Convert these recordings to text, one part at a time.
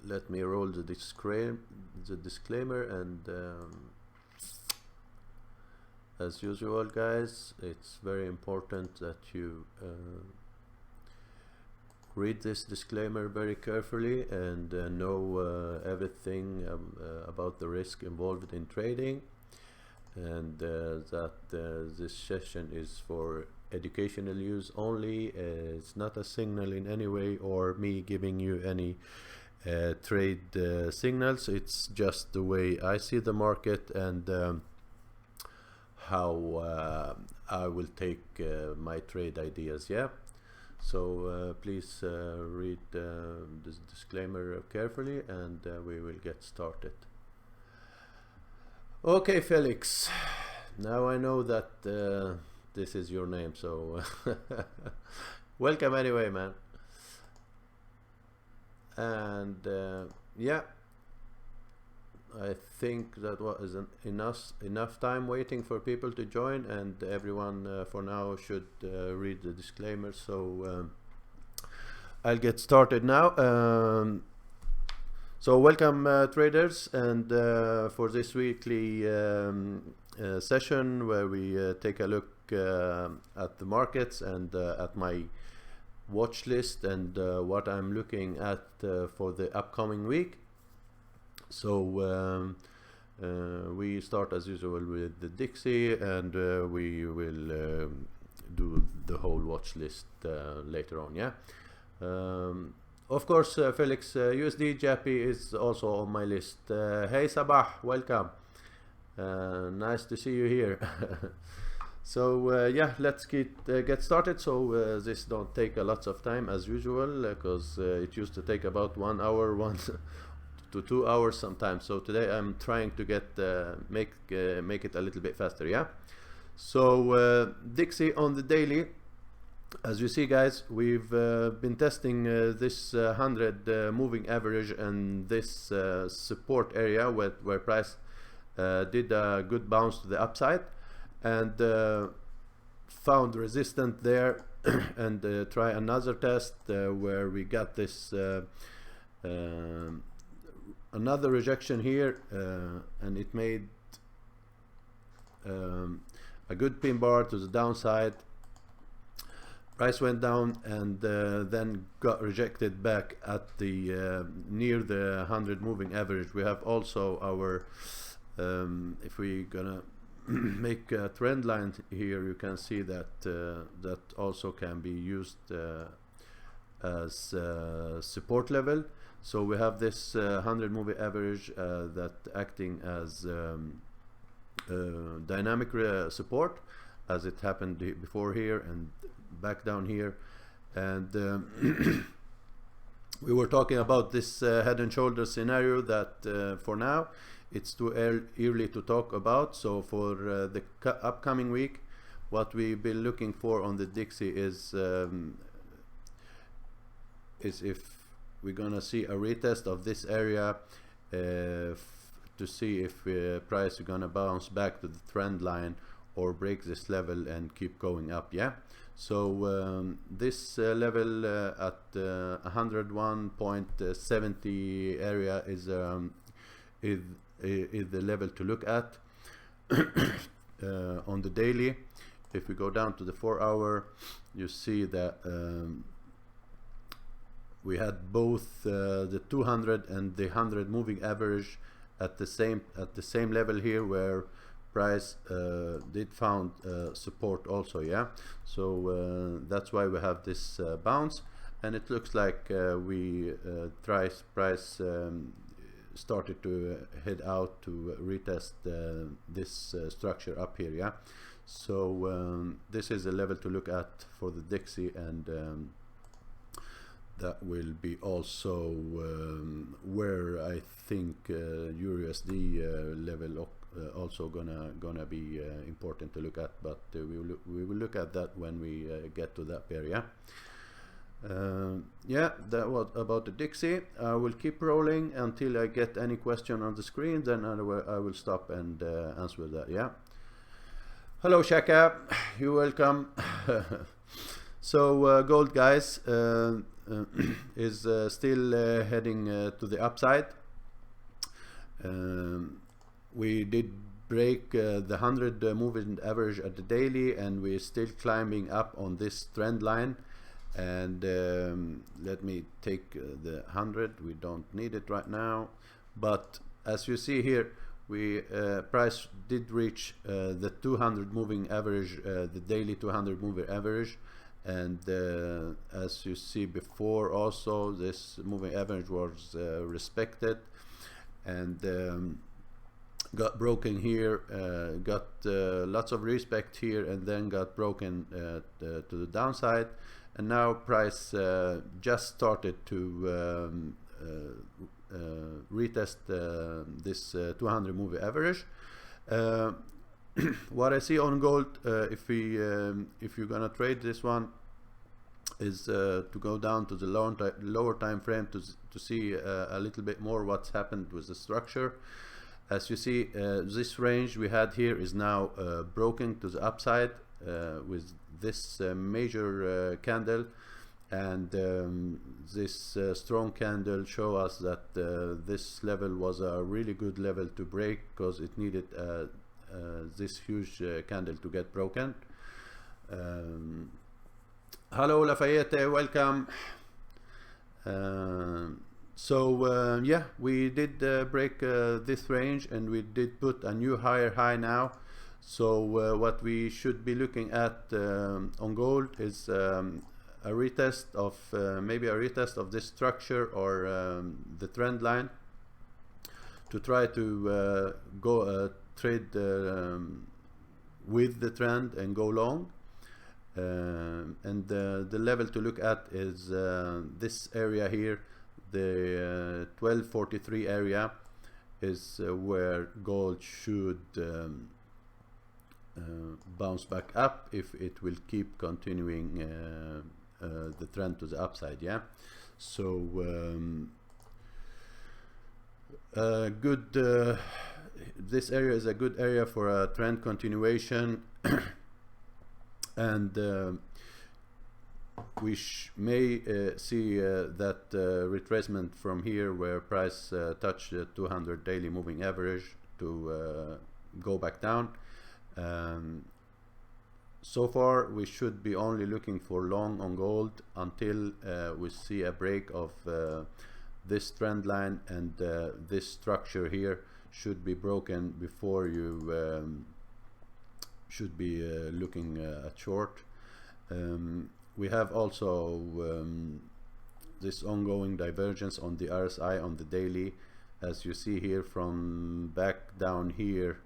let me roll the disclaimer, and as usual, guys, it's very important that you read this disclaimer very carefully and know everything about the risk involved in trading, and that this session is for educational use only. It's not a signal in any way or me giving you any trade signals. It's just the way I see the market and how I will take my trade ideas. Yeah, so please read this disclaimer carefully, and we will get started. Okay, Felix, now I know that this is your name, so welcome anyway, man. And yeah, I think that was enough time waiting for people to join, and everyone for now should read the disclaimer. So I'll get started now. So welcome traders, and for this weekly session where we take a look at the markets and at my watch list and what I'm looking at for the upcoming week. So we start as usual with the Dixie, and we will do the whole watch list later on. Yeah, of course, Felix, USD Jappy is also on my list. Hey Sabah, welcome. Nice to see you here. So yeah, let's get started. So this don't take a lot of time as usual, because it used to take about 1 hour, 1 to 2 hours sometimes. So today I'm trying to get make it a little bit faster. Yeah. So Dixie on the daily, as you see, guys, we've been testing this 100 moving average and this support area where price did a good bounce to the upside, and found resistance there and try another test where we got this another rejection here, and it made a good pin bar to the downside. Price went down and then got rejected back at the near the 100 moving average. We have also our if we gonna make a trend line here, you can see that that also can be used as support level. So we have this 100 moving average that acting as dynamic support, as it happened before here and back down here. And we were talking about this head and shoulder scenario that for now it's too early to talk about. So for the upcoming week, what we've been looking for on the Dixie is if we're gonna see a retest of this area to see if price is gonna bounce back to the trend line or break this level and keep going up. Yeah, so this level at 101.70 area is the level to look at on the daily. If we go down to the 4 hour, you see that we had both the 200 and the 100 moving average at the same level here, where price did found support also. Yeah, so that's why we have this bounce, and it looks like price started to head out to retest this structure up here. Yeah, so this is a level to look at for the Dixie, and that will be also where I think USD level also gonna be important to look at, but we will look at that when we get to that area. Yeah, that was about the Dixie. I will keep rolling until I get any question on the screen, then I will stop and answer that. Yeah. Hello Shaka, you're welcome. So gold, guys, is still heading to the upside. We did break the 100 moving average at the daily, and we're still climbing up on this trend line. And let me take the 100. We don't need it right now, but as you see here, we price did reach the 200 moving average, the daily 200 moving average. And as you see before, also this moving average was respected, and got broken here, got lots of respect here, and then got broken to the downside. And now price just started to retest this 200 moving average. What I see on gold, if you're gonna trade this one, is to go down to the lower time frame to see a little bit more what's happened with the structure. As you see, this range we had here is now broken to the upside with this major candle, and this strong candle show us that this level was a really good level to break, because it needed this huge candle to get broken. Hello Lafayette, welcome. Yeah, we did break this range, and we did put a new higher high now. So what we should be looking at on gold is a retest of maybe a retest of this structure or the trend line, to try to go trade with the trend and go long. And the level to look at is this area here, the 1243 area is where gold should bounce back up if it will keep continuing the trend to the upside. Yeah, so good. This area is a good area for a trend continuation. And we may see that retracement from here, where price touched the 200 daily moving average, to go back down. So far we should be only looking for long on gold until we see a break of this trend line, and this structure here should be broken before you should be looking at short. We have also this ongoing divergence on the RSI on the daily. As you see here, from back down here,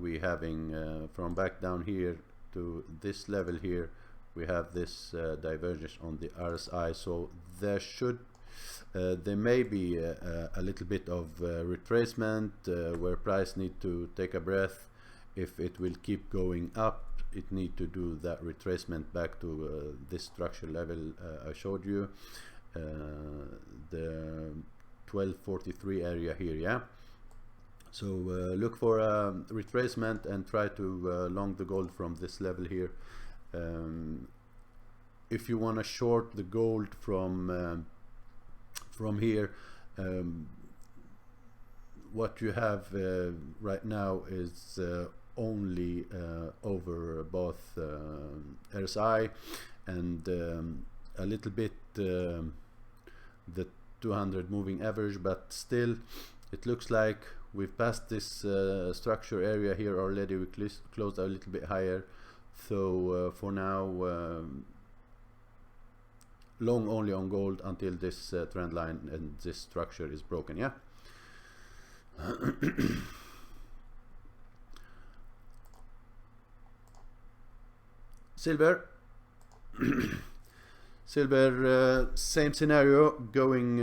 we having from back down here to this level here, we have this divergence on the RSI. So there should there may be a little bit of retracement where price need to take a breath. If it will keep going up, it need to do that retracement back to this structure level I showed you, the 1243 area here. Yeah, so look for a retracement and try to long the gold from this level here. If you want to short the gold from here, what you have right now is only over both RSI and a little bit the 200 moving average, but still it looks like we've passed this structure area here already. We closed a little bit higher, so for now long only on gold until this trend line and this structure is broken. Yeah. Silver. Silver, same scenario, going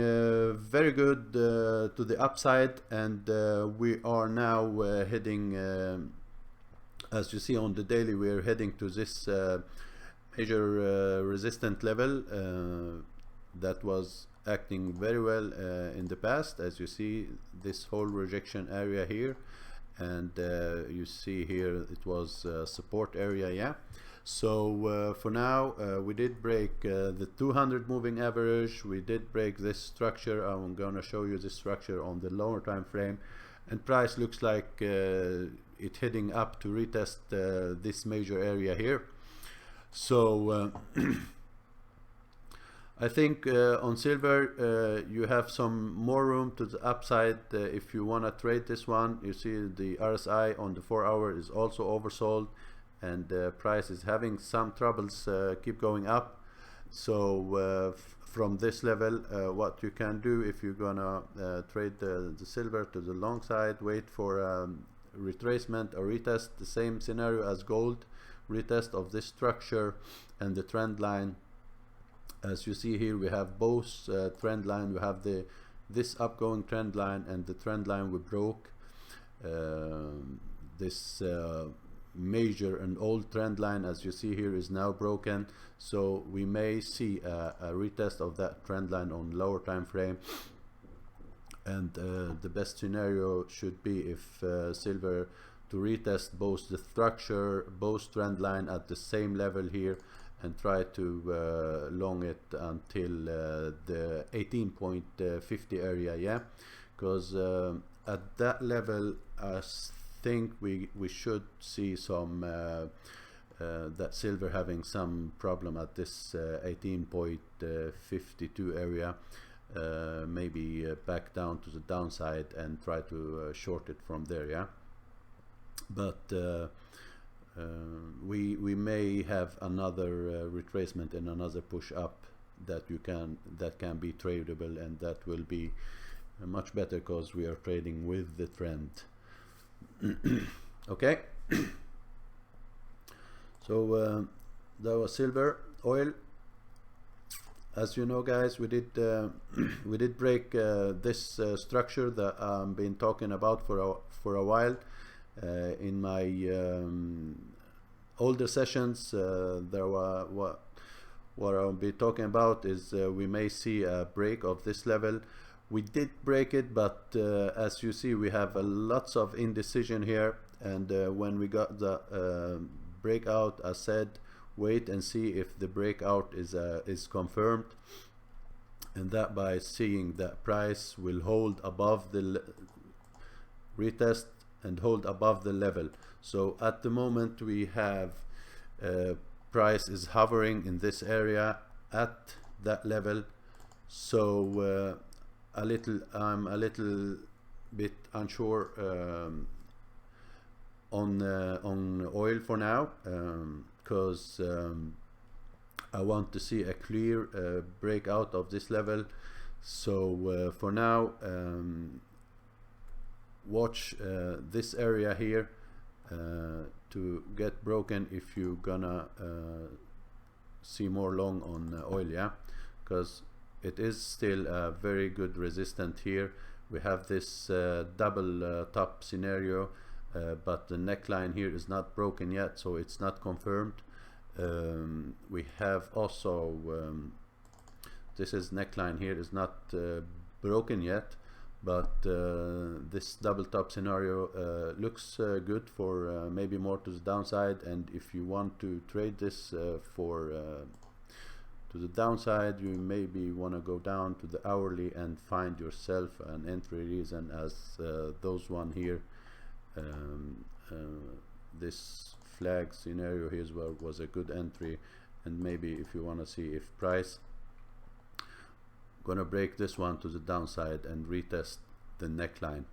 very good to the upside, and we are now heading, as you see on the daily, we are heading to this major resistant level that was acting very well in the past. As you see, this whole rejection area here, and you see here it was support area. Yeah, So for now, we did break the 200 moving average. We did break this structure. I'm gonna show you this structure on the lower time frame, and price looks like it heading up to retest this major area here. So I think on silver you have some more room to the upside if you want to trade this one. You see the RSI on the 4 hour is also oversold, and price is having some troubles keep going up. So from this level, what you can do if you're gonna trade the silver to the long side, wait for retracement or retest, the same scenario as gold, retest of this structure and the trend line. As you see here, we have both trend line. We have this upgoing trend line and the trend line we broke. This major and old trend line, as you see here, is now broken. So we may see a retest of that trend line on lower time frame. And the best scenario should be if silver to retest both the structure, both trend line at the same level here, and try to long it until the 18.50 area, yeah, because at that level I think we should see some that silver having some problem at this 18.52 area, maybe back down to the downside and try to short it from there, yeah. But we may have another retracement and another push up that can be tradable, and that will be much better because we are trading with the trend. Okay. So that was silver. Oil, as you know guys, we did break this structure that I've been talking about for a while. In my older sessions, what I'll be talking about is we may see a break of this level. We did break it, but as you see, we have lots of indecision here, and when we got the breakout, I said wait and see if the breakout is confirmed, and that by seeing that price will hold above the retest and hold above the level. So at the moment we have price is hovering in this area at that level. So I'm a little bit unsure on oil for now, because I want to see a clear breakout of this level. So for now, watch this area here to get broken if you're gonna see more long on oil, yeah, because it is still a very good resistance here. We have this double top scenario, but the neckline here is not broken yet, so it's not confirmed. We have also this is neckline here is not broken yet, but this double top scenario looks good for maybe more to the downside. And if you want to trade this to the downside, you maybe want to go down to the hourly and find yourself an entry reason, as those one here. This flag scenario here as well was a good entry, and maybe if you want to see if price gonna break this one to the downside and retest the neckline.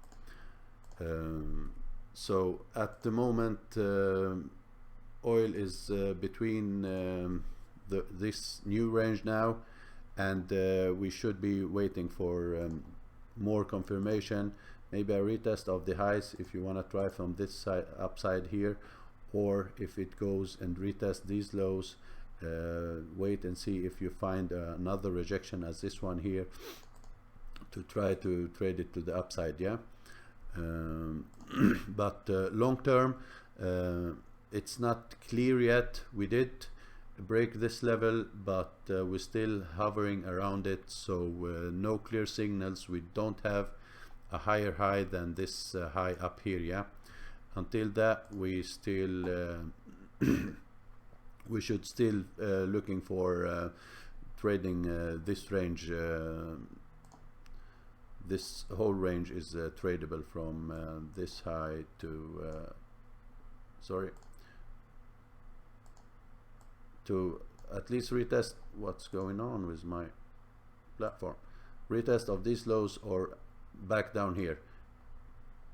So at the moment oil is between this new range now, and we should be waiting for more confirmation, maybe a retest of the highs if you want to try from this side upside here, or if it goes and retest these lows, wait and see if you find another rejection as this one here to try to trade it to the upside, yeah. But long term it's not clear yet. We did break this level, but we're still hovering around it, so no clear signals. We don't have a higher high than this high up here, yeah. Until that, we still we should still looking for trading this range. This whole range is tradable from this high to to at least retest what's going on with my platform. Retest of these lows or back down here.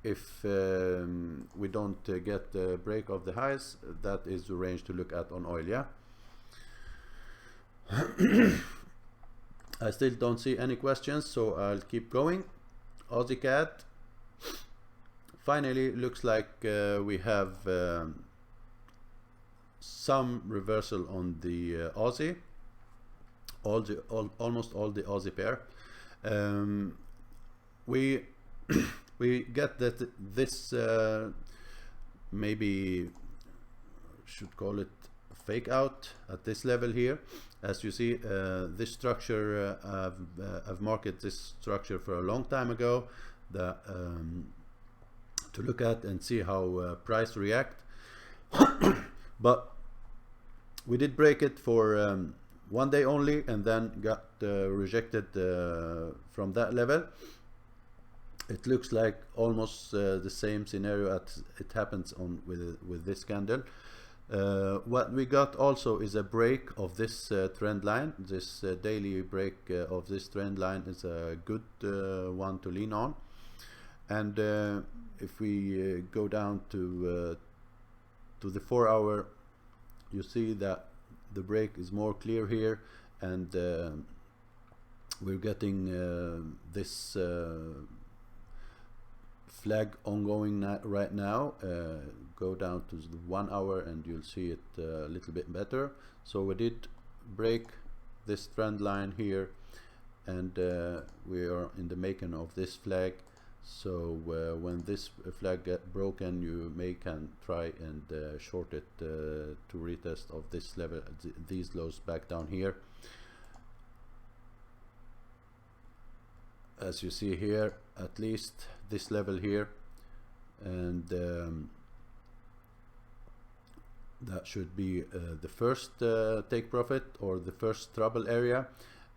If we don't get the break of the highs, that is the range to look at on oil. Yeah. I still don't see any questions, so I'll keep going. Aussie CAD. Finally, looks like we have some reversal on the Aussie. Almost all the Aussie pair. We we get that this maybe should call it fake out at this level here. As you see, this structure I've marked this structure for a long time ago that to look at and see how price react. But we did break it for 1 day only, and then got rejected from that level. It looks like almost the same scenario as it happens on with this candle. What we got also is a break of this trend line. This daily break of this trend line is a good one to lean on. And if we go down to the 4 hour, you see that the break is more clear here, and we're getting this flag ongoing right now. Go down to the 1 hour and you'll see it a little bit better. So we did break this trend line here, and we are in the making of this flag. So when this flag get broken, you can try and short it to retest of this level, these lows back down here. As you see here, at least this level here, and that should be the first take profit or the first trouble area.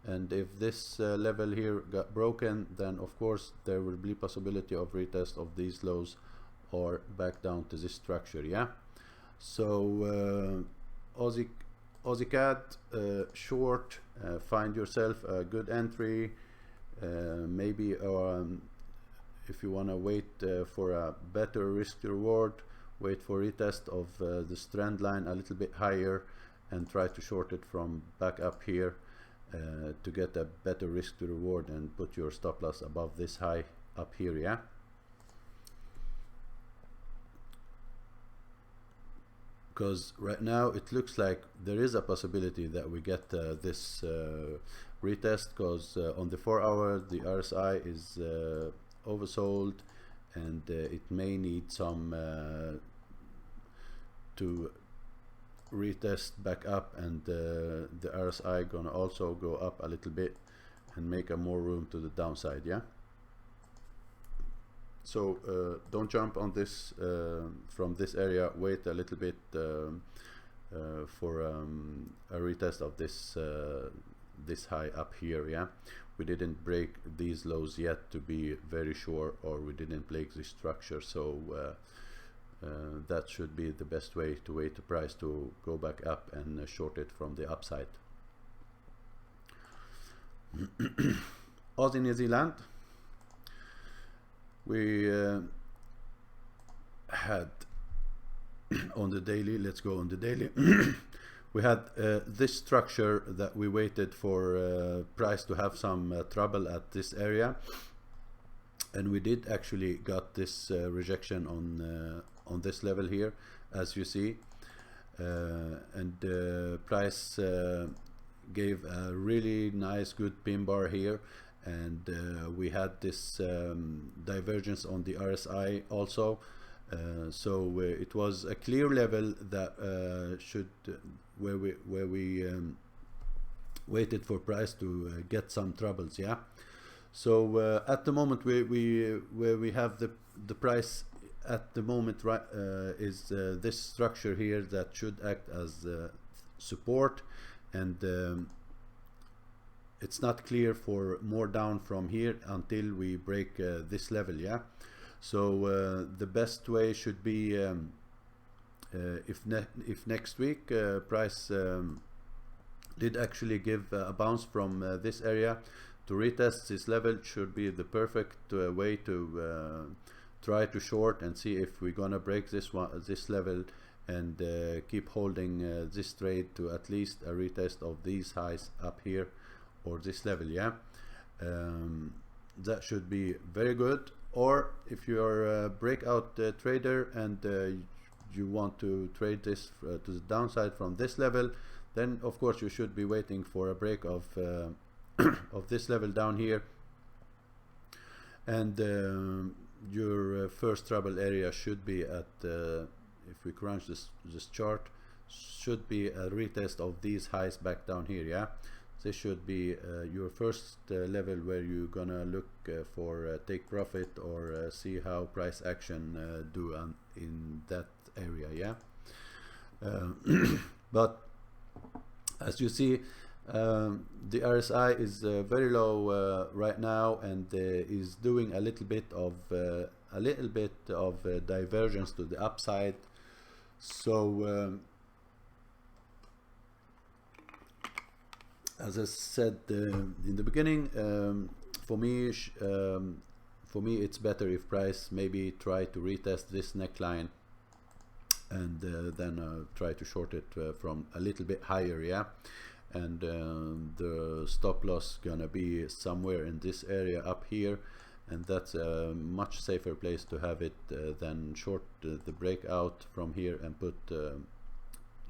And if this level here got broken, then of course there will be possibility of retest of these lows or back down to this structure. Yeah. So Aussie CAD short, find yourself a good entry. Maybe if you want to wait for a better risk to reward, wait for retest of this trend line a little bit higher and try to short it from back up here to get a better risk to reward, and put your stop loss above this high up here. Yeah. Because right now it looks like there is a possibility that we get this retest, because on the 4 hour the RSI is oversold, and it may need some to retest back up, and the RSI gonna also go up a little bit and make a more room to the downside. Yeah. So don't jump on this from this area. Wait a little bit for a retest of this this high up here. Yeah, we didn't break these lows yet to be very sure, or we didn't break this structure. So that should be the best way to wait the price to go back up and short it from the upside. Aussie New Zealand, we had on the daily, let's go on the daily. We had this structure that we waited for price to have some trouble at this area, and we did actually got this rejection on this level here, as you see, and price gave a really nice good pin bar here, and we had this divergence on the RSI also. So it was a clear level that where we waited for price to get some troubles. Yeah. So at the moment where we have the price at the moment, right, is this structure here that should act as support, and it's not clear for more down from here until we break this level. Yeah, so the best way should be if next week price did actually give a bounce from this area to retest this level, should be the perfect way to try to short and see if we're gonna break this level and keep holding this trade to at least a retest of these highs up here or this level. Yeah, that should be very good. Or if you're a breakout trader and you want to trade this to the downside from this level, then of course you should be waiting for a break of of this level down here, and your first trouble area should be at if we crunch this chart, should be a retest of these highs back down here. Yeah, this should be your first level where you're gonna look for take profit or see how price action do in that area. Yeah, but as you see, the RSI is very low right now, and is doing a little bit of divergence to the upside. So as I said in the beginning, for me it's better if price maybe try to retest this neckline and then try to short it from a little bit higher. Yeah, and the stop loss gonna be somewhere in this area up here, and that's a much safer place to have it than short the breakout from here and put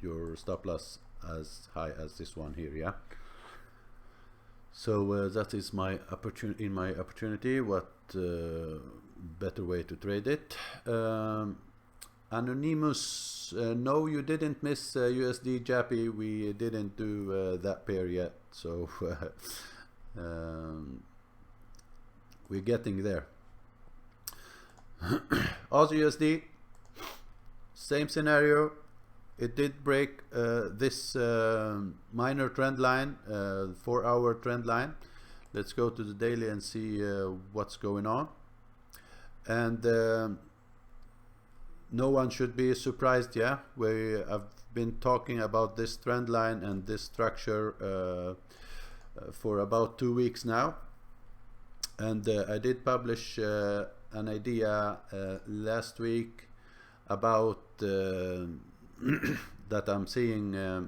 your stop loss as high as this one here. Yeah, so that is my opportunity. What better way to trade it? Anonymous, no, you didn't miss USD Jappy. We didn't do that pair yet, so we're getting there. Aussie USD, same scenario. It did break this minor trend line, 4-hour trend line. Let's go to the daily and see what's going on. And no one should be surprised. Yeah, I've been talking about this trend line and this structure for about 2 weeks now, and I did publish an idea last week about that I'm seeing a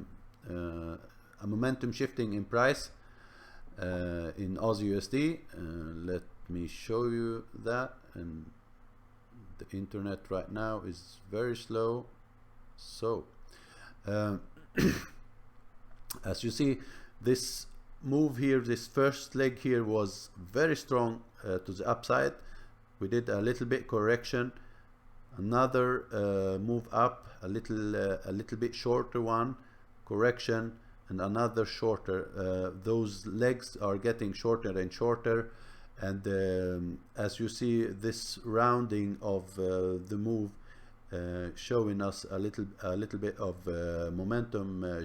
momentum shifting in price in Aussie USD. Let me show you that. And the internet right now is very slow, so as you see, this move here, this first leg here was very strong to the upside. We did a little bit correction, another move up, a little bit shorter one, correction, and another shorter. Those legs are getting shorter and shorter, and as you see, this rounding of the move showing us a little bit of momentum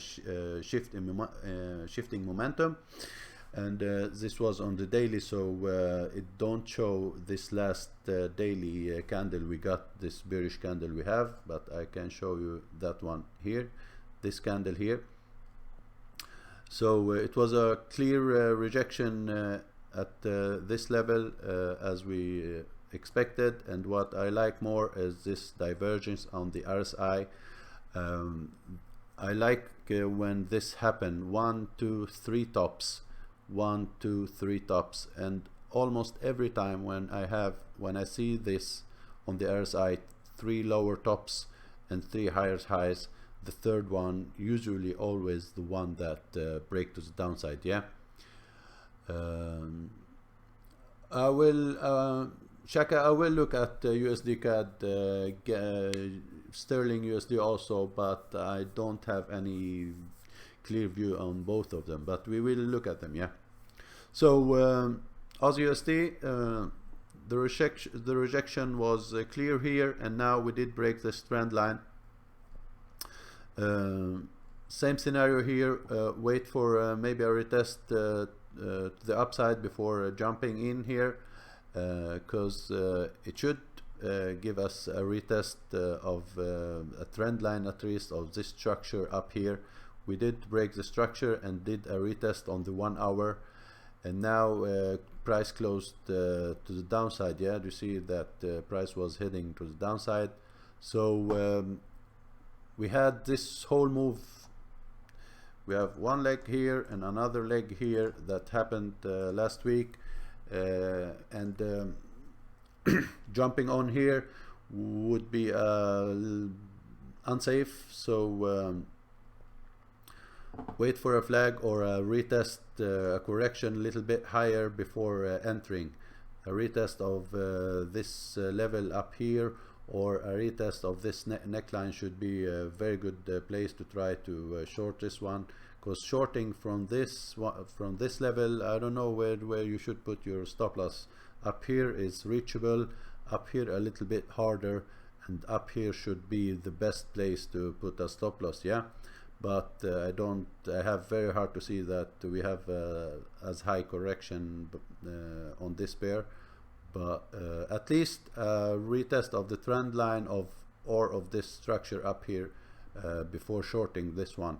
shifting momentum, and this was on the daily, so it don't show this last daily candle we got, this bearish candle we have, but I can show you that one here, this candle here. So it was a clear rejection at this level as we expected, and what I like more is this divergence on the RSI. I like when this happen, 1, 2, 3 tops, 1, 2, 3 tops, and almost every time when I see this on the RSI, 3 lower tops and 3 higher highs, the third one usually always the one that break to the downside. Yeah, I will Shaka, I will look at USD CAD, Sterling USD also, but I don't have any clear view on both of them, but we will look at them. Yeah, so Aussie USD, the rejection was clear here, and now we did break this trend line. Same scenario here, wait for maybe a retest to the upside before jumping in here, because it should give us a retest of a trend line at least of this structure up here. We did break the structure and did a retest on the 1 hour, and now price closed to the downside. Yeah, you see that price was heading to the downside. So we had this whole move. We have one leg here and another leg here that happened last week, and jumping on here would be unsafe. So wait for a flag or a retest, a correction a little bit higher before entering. A retest of this level up here, or a retest of this neckline should be a very good place to try to short this one, because shorting from this level, I don't know where you should put your stop loss. Up here is reachable, up here a little bit harder, and up here should be the best place to put a stop loss. Yeah, but I have very hard to see that we have as high correction on this pair. But at least a retest of the trend line of this structure up here before shorting this one.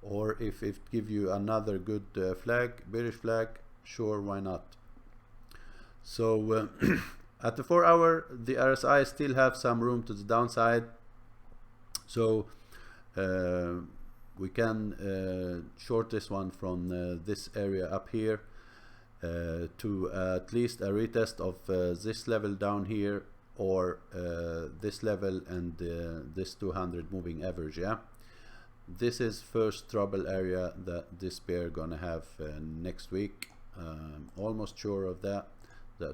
Or if it give you another good flag, bearish flag, sure, why not? So at the 4 hour, the RSI still have some room to the downside. So we can short this one from this area up here to at least a retest of this level down here, or this level and this 200 moving average. Yeah, this is first trouble area that this pair gonna have next week. Almost sure of that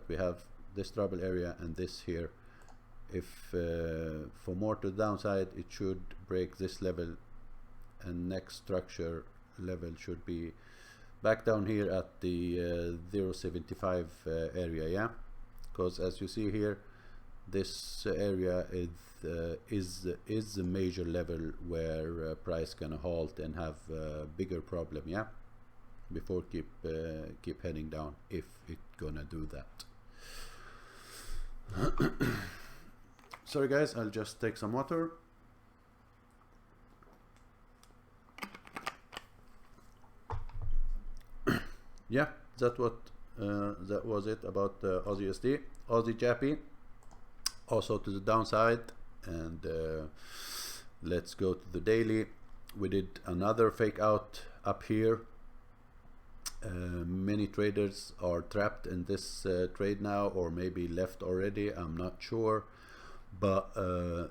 we have this trouble area and this here. If for more to the downside, it should break this level, and next structure level should be back down here at the 0.75 area. Yeah, because as you see here, this area is the major level where price gonna halt and have a bigger problem. Yeah, before keep heading down, if it gonna do that. Sorry guys, I'll just take some water. Yeah, that was it about Aussie USD. Aussie Jappy also to the downside, and let's go to the daily. We did another fake out up here. Many traders are trapped in this trade now, or maybe left already, I'm not sure, but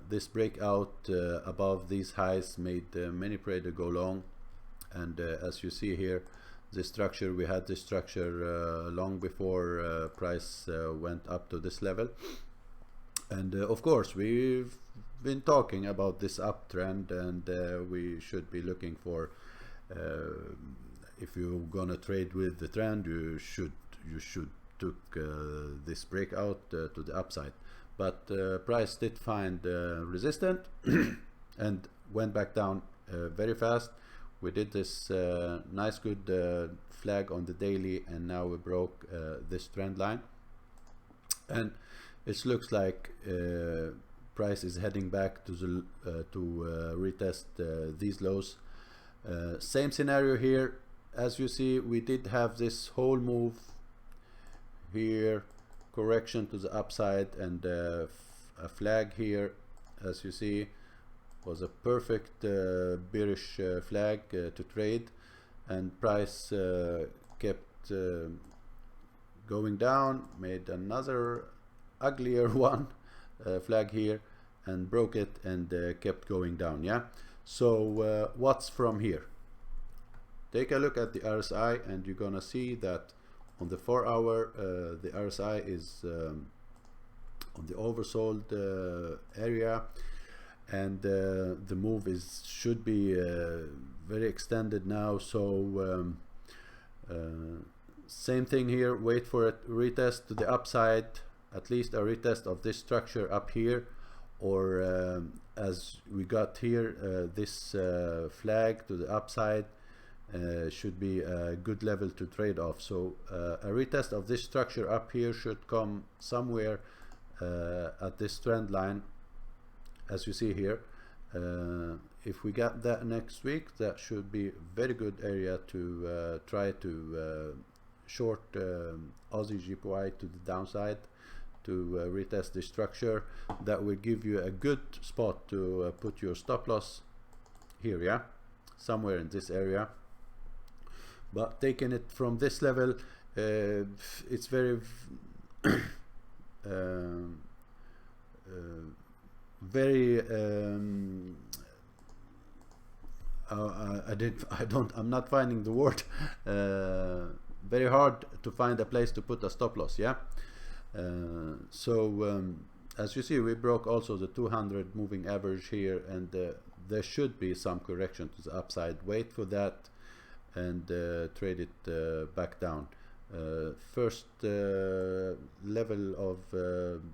this breakout above these highs made many traders go long. And as you see here, this structure, we had this structure long before price went up to this level. And of course we've been talking about this uptrend, and we should be looking for, if you're gonna trade with the trend, you should took this breakout to the upside. But price did find resistance and went back down very fast. We did this nice good flag on the daily, and now we broke this trend line, and it looks like price is heading back to the retest these lows. Same scenario here. As you see, we did have this whole move here, correction to the upside, and a flag here, as you see, was a perfect bearish flag to trade, and price kept going down, made another uglier one flag here, and broke it, and kept going down. Yeah, so what's from here? Take a look at the RSI, and you're gonna see that on the 4 hour the RSI is on the oversold area, and the move should be very extended now. So same thing here, wait for a retest to the upside, at least a retest of this structure up here, or as we got here, this flag to the upside should be a good level to trade off. So a retest of this structure up here should come somewhere at this trend line, as you see here. If we got that next week, that should be a very good area to try to short Aussie GPY to the downside, to retest the structure. That will give you a good spot to put your stop loss here, yeah, somewhere in this area. But taking it from this level, it's very I'm not finding the word. Very hard to find a place to put a stop loss, yeah. As you see, we broke also the 200 moving average here, and there should be some correction to the upside. Wait for that and trade it back down. First level of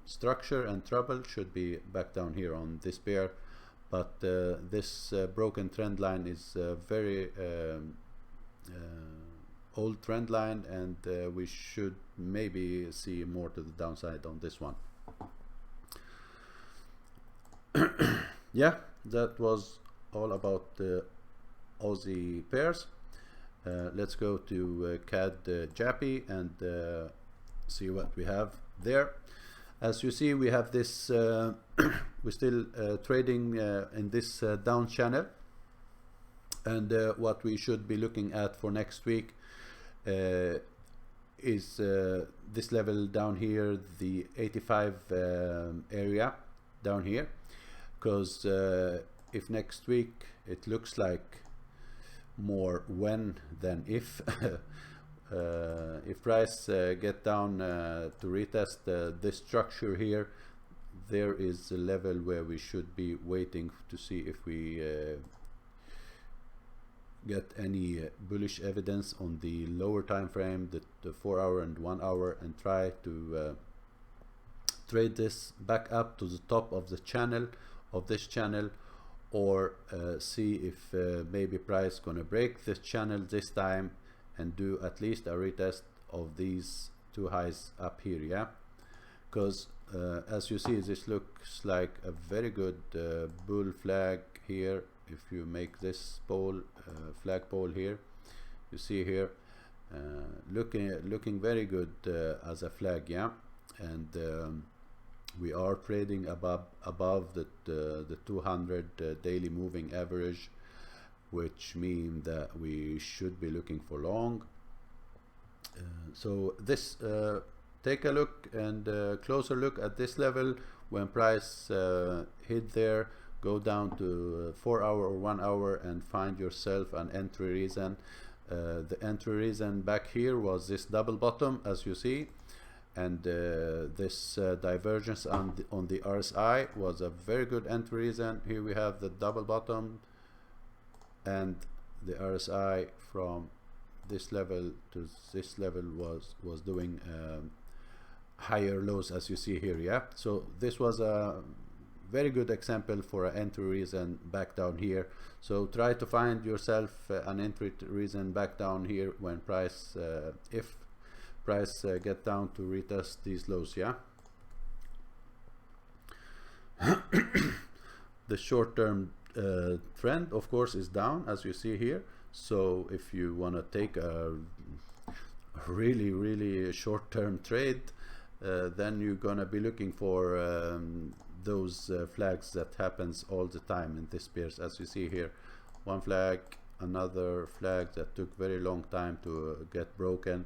structure and trouble should be back down here on this pair, but this broken trend line is very old trend line, and we should maybe see more to the downside on this one. Yeah, that was all about the Aussie pairs. Let's go to CAD JAPY and see what we have there. As you see, we have this we're still trading in this down channel, and what we should be looking at for next week is this level down here, the 85 area down here, because if next week it looks like more when than if if price get down to retest this structure here, there is a level where we should be waiting to see if we get any bullish evidence on the lower time frame, the 4 hour and 1 hour, and try to trade this back up to the top of the channel, of this channel, or see if maybe price gonna break this channel this time and do at least a retest of these two highs up here, yeah. Because as you see, this looks like a very good bull flag here. If you make this pole flag pole here, you see here looking very good as a flag, yeah. And we are trading above the 200 daily moving average, which means that we should be looking for long. So this take a look and closer look at this level. When price hit there, go down to 4 hour or 1 hour and find yourself an entry reason. The entry reason back here was this double bottom, as you see, and this divergence on the RSI was a very good entry reason. Here we have the double bottom, and the RSI from this level to this level was doing higher lows, as you see here, yeah. So this was a very good example for an entry reason back down here. So try to find yourself an entry reason back down here when price if price get down to retest these lows, yeah. The short-term trend, of course, is down, as you see here. So if you want to take a really short-term trade, then you're gonna be looking for those flags that happens all the time in this pairs, as you see here. One flag, another flag that took very long time to get broken,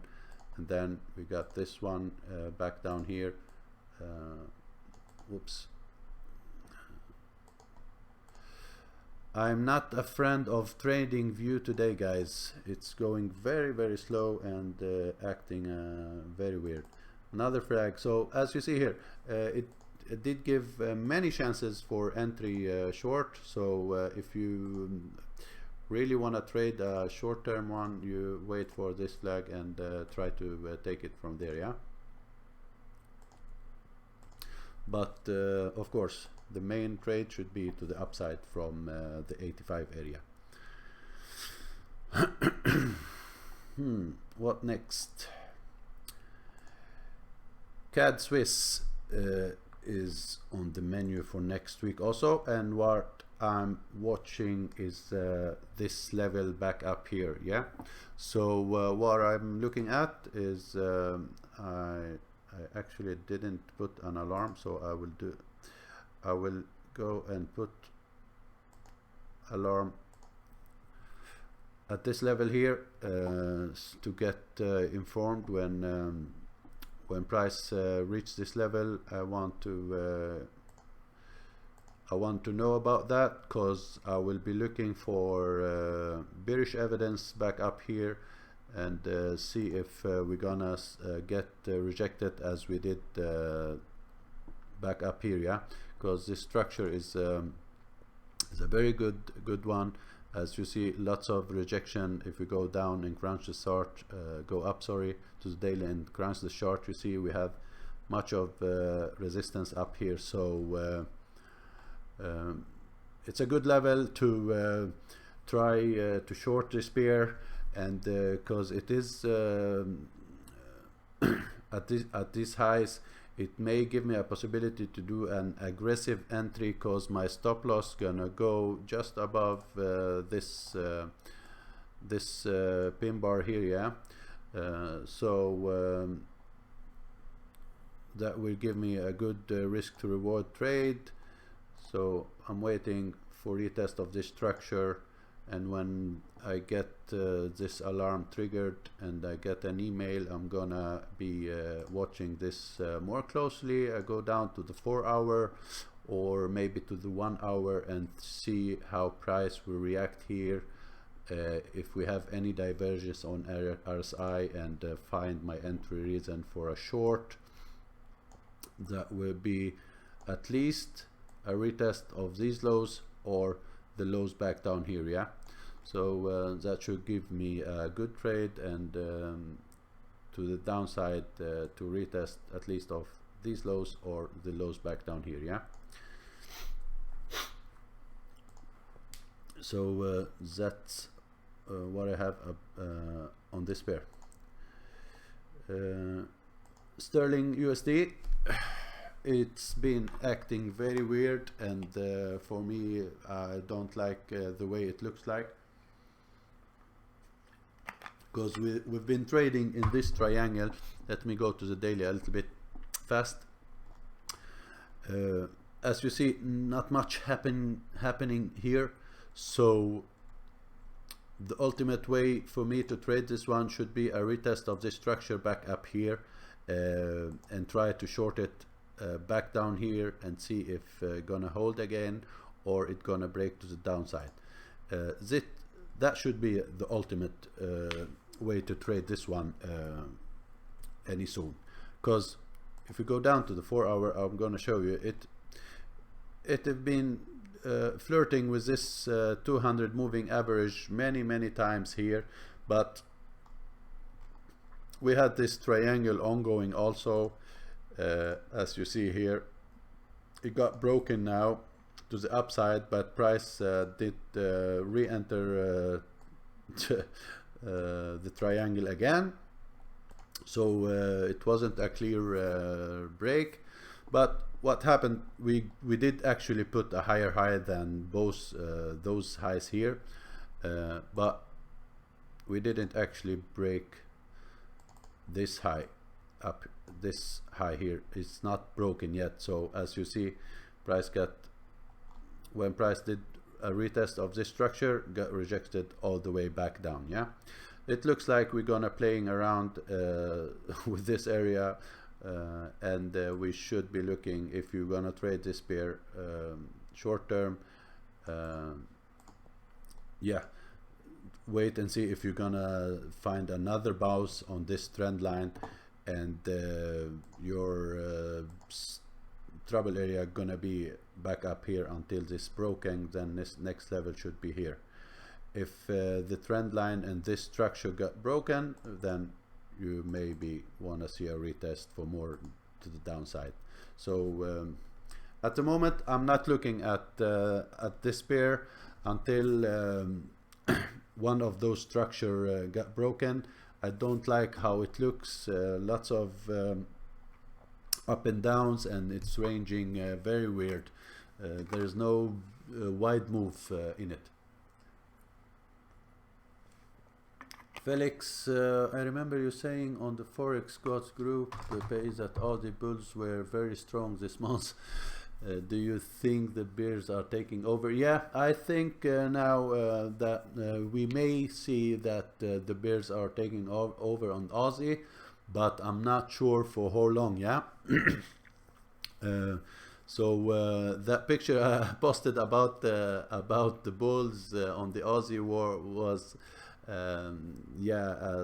and then we got this one back down here. Whoops. I'm not a friend of trading view today, guys. It's going very slow and acting very weird. Another flag. So as you see here, it did give many chances for entry short. So if you really want to trade a short-term one, you wait for this flag and try to take it from there, yeah. but of course the main trade should be to the upside from the 85 area. What next? CAD Swiss is on the menu for next week also, and what I'm watching is this level back up here. Yeah, so what I'm looking at is I actually didn't put an alarm, so I will go and put alarm at this level here to get informed when price reach this level. I want to know about that, because I will be looking for bearish evidence back up here, and see if we're gonna get rejected as we did back up here. Yeah, because this structure is a very good one. As you see, lots of rejection. If we go down and crunch the chart, go up, sorry, to the daily and crunch the chart, you see we have much of resistance up here. So it's a good level to try to short this pair, and because it is at these highs, it may give me a possibility to do an aggressive entry, because my stop loss gonna go just above this pin bar here. Yeah, so that will give me a good risk to reward trade. So I'm waiting for retest of this structure, and when I get this alarm triggered and I get an email, I'm gonna be watching this more closely. I go down to the 4 hour or maybe to the 1 hour and see how price will react here. If we have any divergence on RSI, and find my entry reason for a short. That will be at least a retest of these lows or the lows back down here. Yeah, so that should give me a good trade, and to the downside to retest at least of these lows or the lows back down here. Yeah, so that's what I have on this pair. Sterling USD, it's been acting very weird, and for me, I don't like the way it looks like, because we've been trading in this triangle. Let me go to the daily a little bit fast. As you see, not much happening here, so the ultimate way for me to trade this one should be a retest of this structure back up here, and try to short it back down here and see if gonna hold again or it gonna break to the downside. That should be the ultimate way to trade this one any soon, because if we go down to the 4 hour, I'm gonna show you it have been flirting with this 200 moving average many times here, but we had this triangle ongoing also. As you see here, it got broken now to the upside, but price did re-enter the triangle again, so it wasn't a clear break. But what happened, we did actually put a higher high than both those highs here, but we didn't actually break this high up. This high here is not broken yet. So as you see, when price did a retest of this structure, got rejected all the way back down. Yeah, it looks like we're gonna playing around with this area, and we should be looking, if you're gonna trade this pair short term, yeah, wait and see if you're gonna find another bounce on this trend line, and your trouble area gonna be back up here until this broken. Then this next level should be here. If the trend line and this structure got broken, then you maybe want to see a retest for more to the downside. So at the moment I'm not looking at this pair until one of those structure got broken. I don't like how it looks, lots of up and downs, and it's ranging very weird. There's no wide move in it. Felix, I remember you saying on the Forex Gods group page that Aussie bulls were very strong this month. Do you think the bears are taking over? Yeah, I think now that we may see that the bears are taking over on Aussie, but I'm not sure for how long. Yeah. So that picture I posted about the bulls on the Aussie war was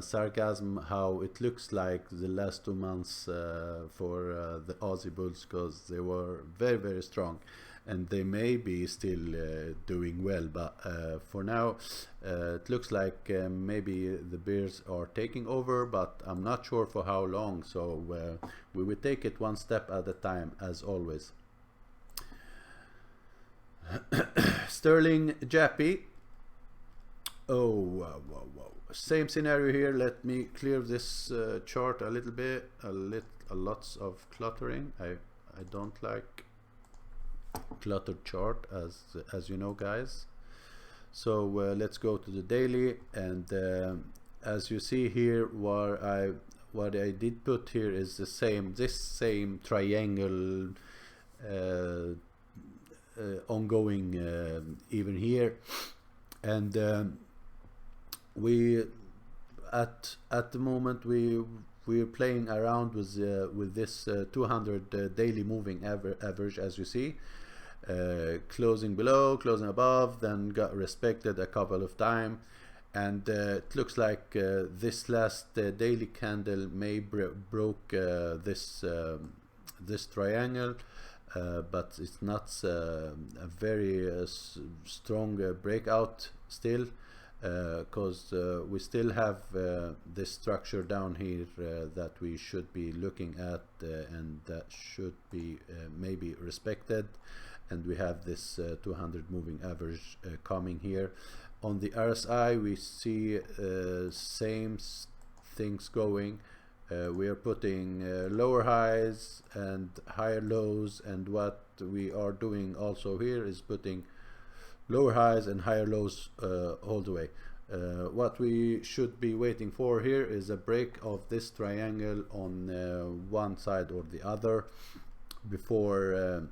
sarcasm, how it looks like the last 2 months for the Aussie bulls, because they were very, very strong, and they may be still doing well, but for now it looks like maybe the bears are taking over, but I'm not sure for how long. So we will take it one step at a time, as always. Sterling Jappy. Oh, wow. Same scenario here. Let me clear this chart a little bit. Lots of cluttering. I don't like cluttered chart, as you know, guys. So let's go to the daily, and as you see here, what I did put here is this same triangle ongoing even here, and we at the moment we're playing around with this 200 daily moving average, as you see, closing below, closing above, then got respected a couple of times, and it looks like this last daily candle may broke this triangle, but it's not a very strong breakout still, because we still have this structure down here that we should be looking at, and that should be maybe respected, and we have this 200 moving average coming here. On the RSI we see same things going. We are putting lower highs and higher lows, and what we are doing also here is putting lower highs and higher lows all the way. What we should be waiting for here is a break of this triangle on one side or the other before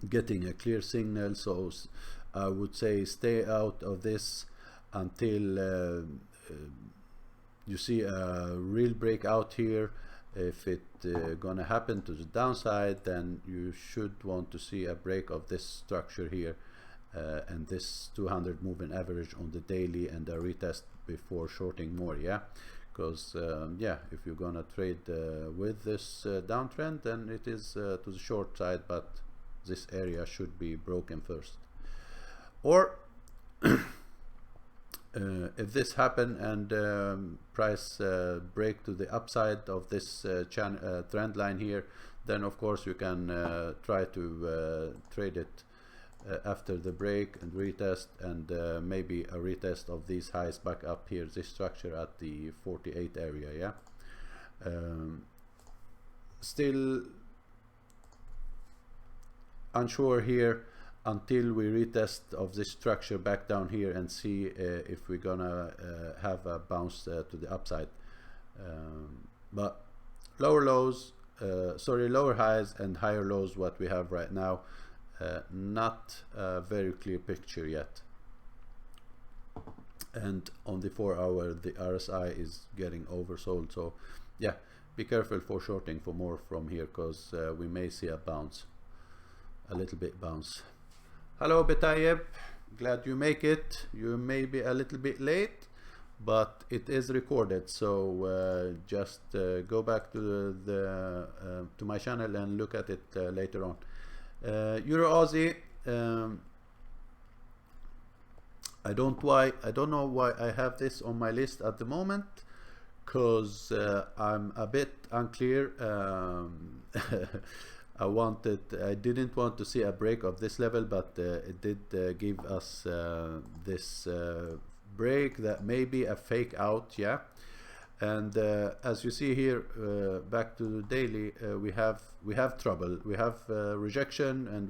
getting a clear signal. So I would say stay out of this until you see a real breakout here. If it gonna happen to the downside, then you should want to see a break of this structure here, and this 200 moving average on the daily, and a retest before shorting more. Yeah, because yeah, if you're gonna trade with this downtrend, then it is to the short side, but this area should be broken first. Or if this happen and price break to the upside of this trend line here, then of course you can try to trade it after the break and retest, and maybe a retest of these highs back up here, this structure at the 48 area. Yeah, still unsure here until we retest of this structure back down here and see if we're gonna have a bounce to the upside. But lower highs and higher lows, what we have right now, not a very clear picture yet. And on the 4 hour, the RSI is getting oversold, so yeah, be careful for shorting for more from here, because we may see a bounce, a little bit bounce. Hello Betayeb, glad you make it. You may be a little bit late, but it is recorded, so just go back to to my channel and look at it later on. Euro Aussie, I don't know why I have this on my list at the moment, because I'm a bit unclear. I didn't want to see a break of this level, but it did give us this break that may be a fake out, yeah. And as you see here, back to the daily, we have trouble. We have rejection, and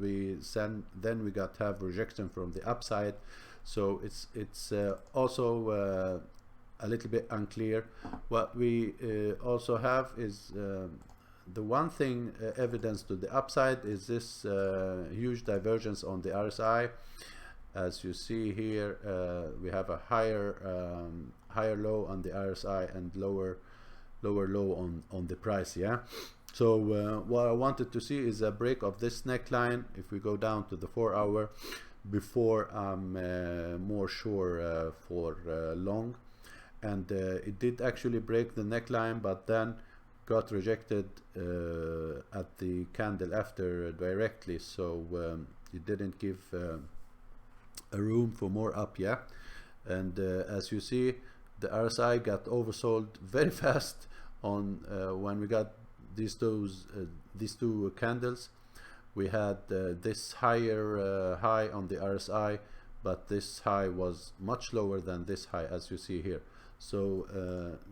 then we got have rejection from the upside. So it's also a little bit unclear. What we also have is the one thing evidence to the upside is this huge divergence on the RSI. As you see here, we have a higher low on the RSI and lower low on the price, yeah. So what I wanted to see is a break of this neckline. If we go down to the 4 hour, before I'm more sure for long, and it did actually break the neckline, but then got rejected at the candle after directly, so it didn't give a room for more up, yeah. And as you see, the RSI got oversold very fast on when we got these two candles. We had this higher high on the RSI, but this high was much lower than this high, as you see here. So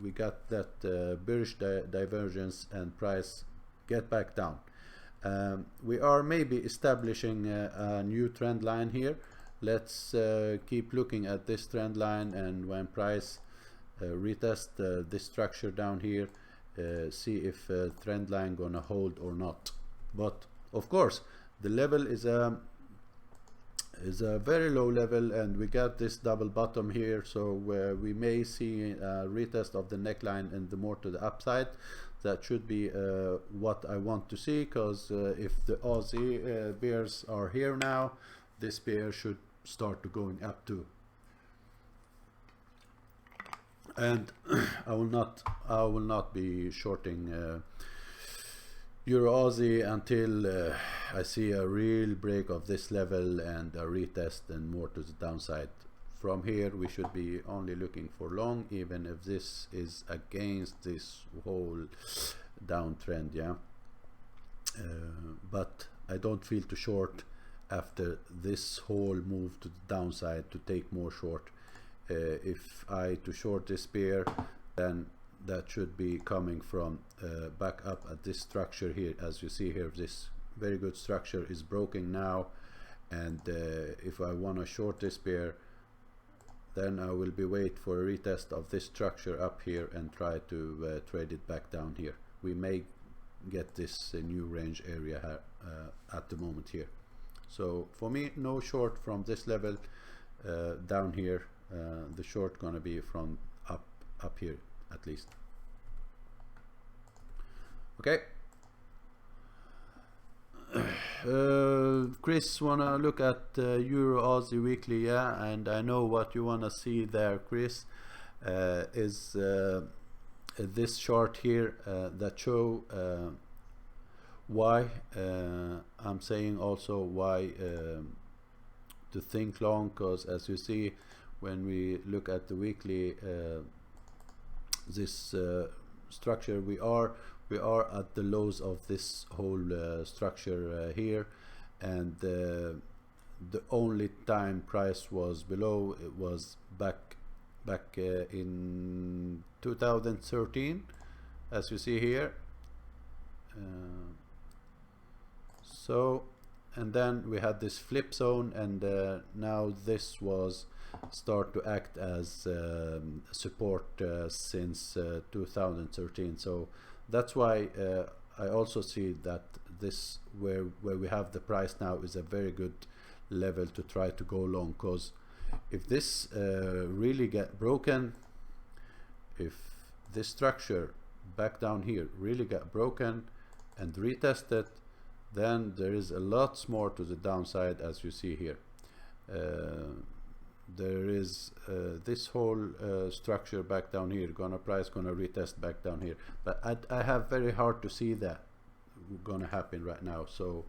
we got that bearish divergence, and price get back down. We are maybe establishing a new trend line here. Let's keep looking at this trend line, and when price retest this structure down here, see if trend line gonna hold or not. But of course, the level is a very low level, and we got this double bottom here, so we may see a retest of the neckline and the more to the upside. That should be what I want to see, because if the Aussie bears are here now, this bear should start to going up too. And I will not be shorting Euro Aussie until I see a real break of this level and a retest and more to the downside. From here we should be only looking for long, even if this is against this whole downtrend, yeah. But I don't feel too short after this whole move to the downside to take more short. If I to short this pair, then that should be coming from back up at this structure here. As you see here, this very good structure is broken now, and if I want to short this pair, then I will be wait for a retest of this structure up here and try to trade it back down here. We may get this new range area at the moment here. So for me, no short from this level down here. The short gonna be from up here at least. Okay. Chris wanna look at Euro Aussie weekly, yeah, and I know what you wanna see there, Chris, is this chart here that show why I'm saying also why to think long, because as you see, when we look at the weekly, this structure, we are at the lows of this whole structure here, and the only time price was below, it was back in 2013, as you see here. So, and then we had this flip zone, and now this was start to act as support since 2013. So that's why I also see that this where we have the price now is a very good level to try to go long, because if this really get broken, if this structure back down here really got broken and retested, then there is a lot more to the downside, as you see here. There is this whole structure back down here, price gonna retest back down here, but I have very hard to see that gonna happen right now. So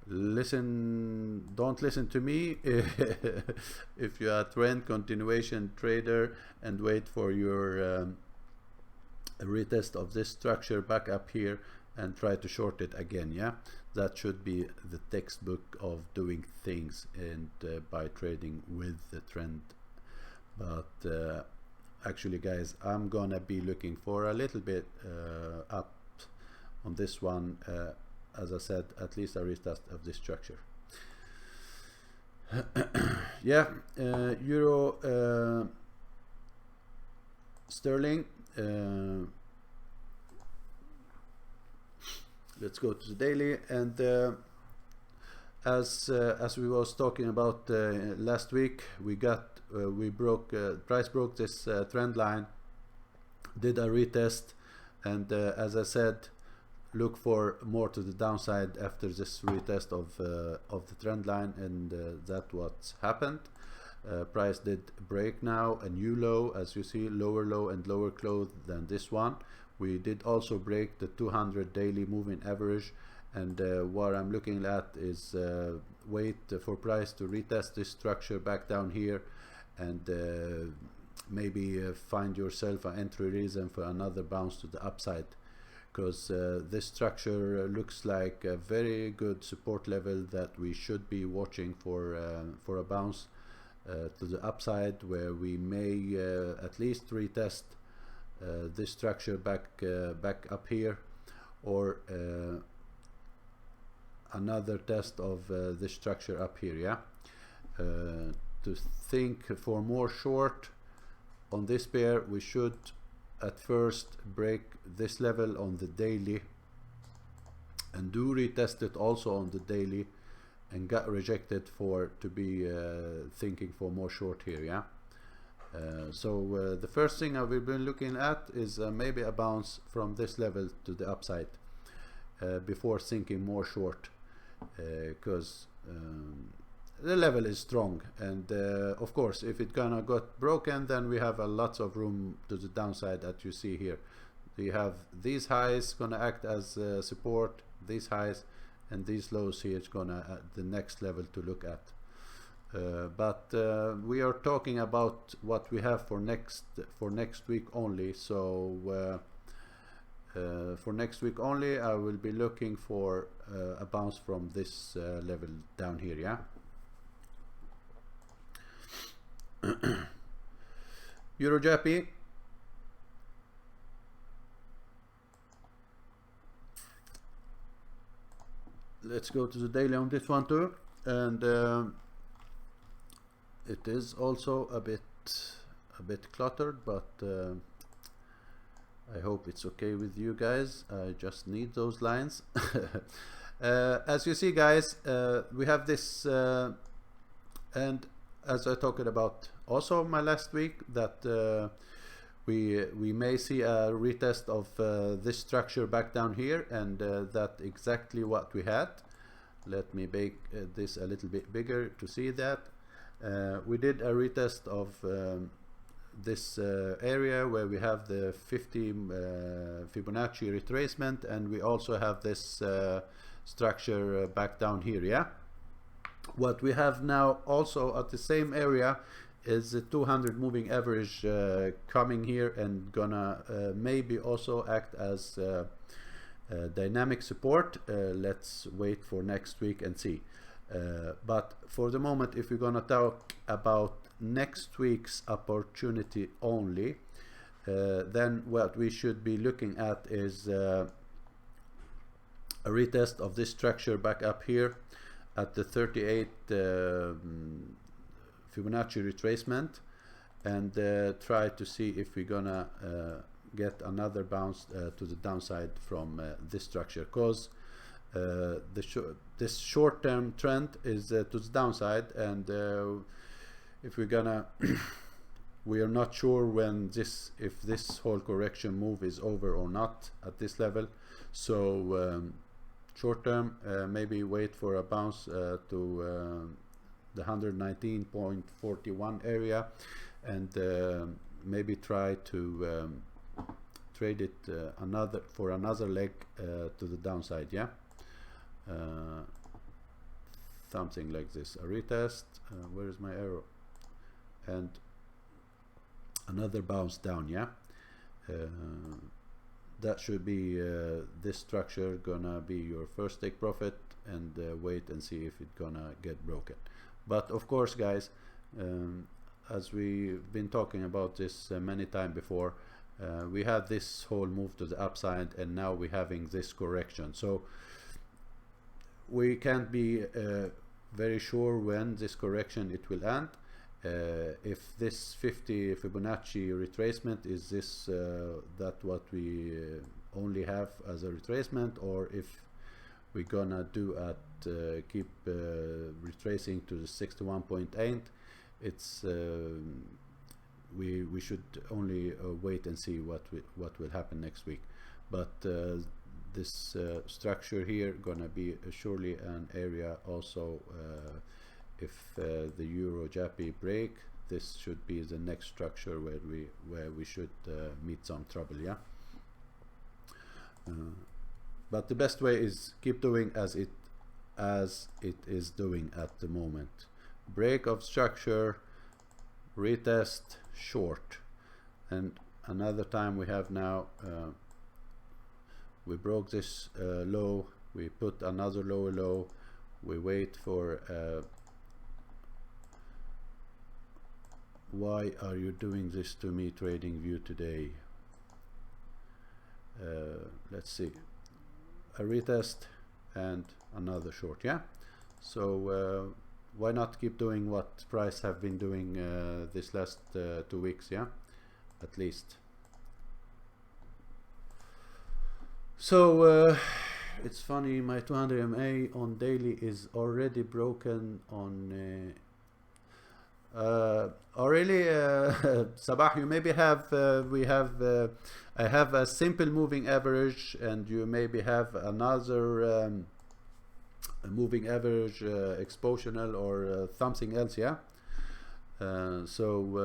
don't listen to me if you are trend continuation trader and wait for your a retest of this structure back up here and try to short it again. Yeah, that should be the textbook of doing things and by trading with the trend. But actually guys, I'm gonna be looking for a little bit up on this one, as I said, at least a retest of this structure. Yeah, euro sterling, let's go to the daily, and as we was talking about last week, we broke price broke this trend line, did a retest, and as I said, look for more to the downside after this retest of the trend line, and that what's happened. Price did break now a new low, as you see, lower low and lower close than this one. We did also break the 200 daily moving average, and what I'm looking at is wait for price to retest this structure back down here, and maybe find yourself an entry reason for another bounce to the upside, because this structure looks like a very good support level that we should be watching for a bounce to the upside, where we may at least retest this structure back up here, or another test of this structure up here. Yeah, to think for more short on this pair, we should at first break this level on the daily and do retest it also on the daily, and got rejected for to be thinking for more short here. Yeah, so the first thing I will be looking at is maybe a bounce from this level to the upside before thinking more short, because the level is strong, and of course if it gonna got broken, then we have a lots of room to the downside that you see here. You have these highs gonna act as support, these highs, and these lows here is gonna the next level to look at. But we are talking about what we have for next week only. So for next week only, I will be looking for a bounce from this level down here. Yeah. Euro Jappy. Let's go to the daily on this one too, and it is also a bit cluttered, but I hope it's okay with you guys. I just need those lines. As you see, guys, we have this, and as I talked about also my last week, that we may see a retest of this structure back down here, and that exactly what we had. Let me make this a little bit bigger to see that. We did a retest of this area where we have the 50 Fibonacci retracement, and we also have this structure back down here. Yeah, what we have now also at the same area is the 200 moving average coming here and gonna maybe also act as dynamic support. Let's wait for next week and see. But for the moment, if we're gonna talk about next week's opportunity only, then what we should be looking at is a retest of this structure back up here at the 38 Fibonacci retracement, and try to see if we're gonna get another bounce to the downside from this structure, because this short-term trend is to the downside, and if we're gonna we are not sure when if this whole correction move is over or not at this level. So short term, maybe wait for a bounce to the 119.41 area, and maybe try to trade it for another leg to the downside. Yeah, something like this, a retest. Where is my arrow? And another bounce down. Yeah, that should be this structure gonna be your first take profit, and wait and see if it's gonna get broken. But of course guys, as we've been talking about this many times before, we had this whole move to the upside, and now we're having this correction, so we can't be very sure when this correction it will end. If this 50 Fibonacci retracement is this that what we only have as a retracement, or if we're gonna do at keep retracing to the 61.8, it's we should only wait and see what will happen next week. But this structure here gonna be surely an area also. If the Euro Japi break, this should be the next structure where we should meet some trouble, yeah. But the best way is keep doing as it is doing at the moment. Break of structure, retest, short, and another time we have now. We broke this low. We put another lower low. We wait for. Why are you doing this to me, TradingView, today? Let's see, a retest and another short, yeah. So why not keep doing what price have been doing this last 2 weeks, yeah, at least. So it's funny, my 200 MA on daily is already broken on really Sabah, you maybe have I have a simple moving average, and you maybe have another moving average expositional or something else, yeah. So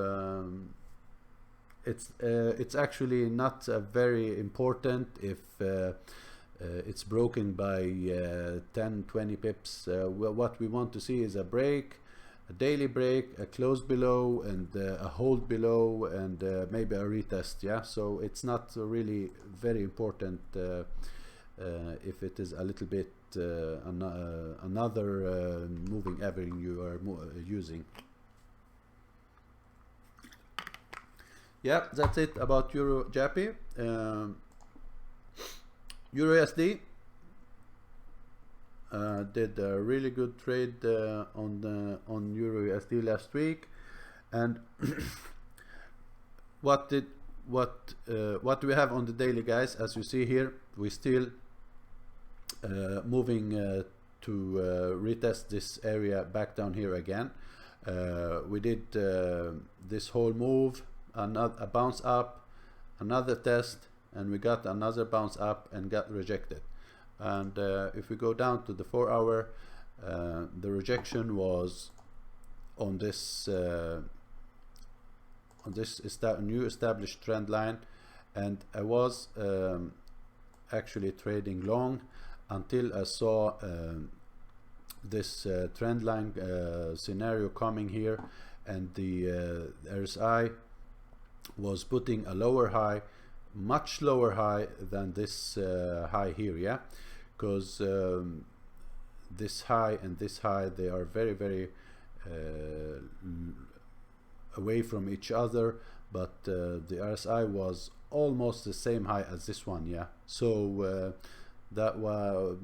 it's actually not very important if it's broken by 10-20 pips. What we want to see is a break, a daily break, a close below, and a hold below, and maybe a retest, yeah. So it's not really very important if it is a little bit another moving average you are using. Yeah, that's it about Euro Japi. Euro USD did a really good trade on Euro USD last week, and what do we have on the daily, guys? As you see here, we still moving to retest this area back down here again. We did this whole move, a bounce up, another test, and we got another bounce up and got rejected. And if we go down to the 4 hour, the rejection was on this new established trend line, and I was actually trading long until I saw this trend line scenario coming here, and the RSI was putting a lower high, much lower high than this high here, yeah, because this high and this high, they are very, very away from each other, but the RSI was almost the same high as this one, yeah. So that was,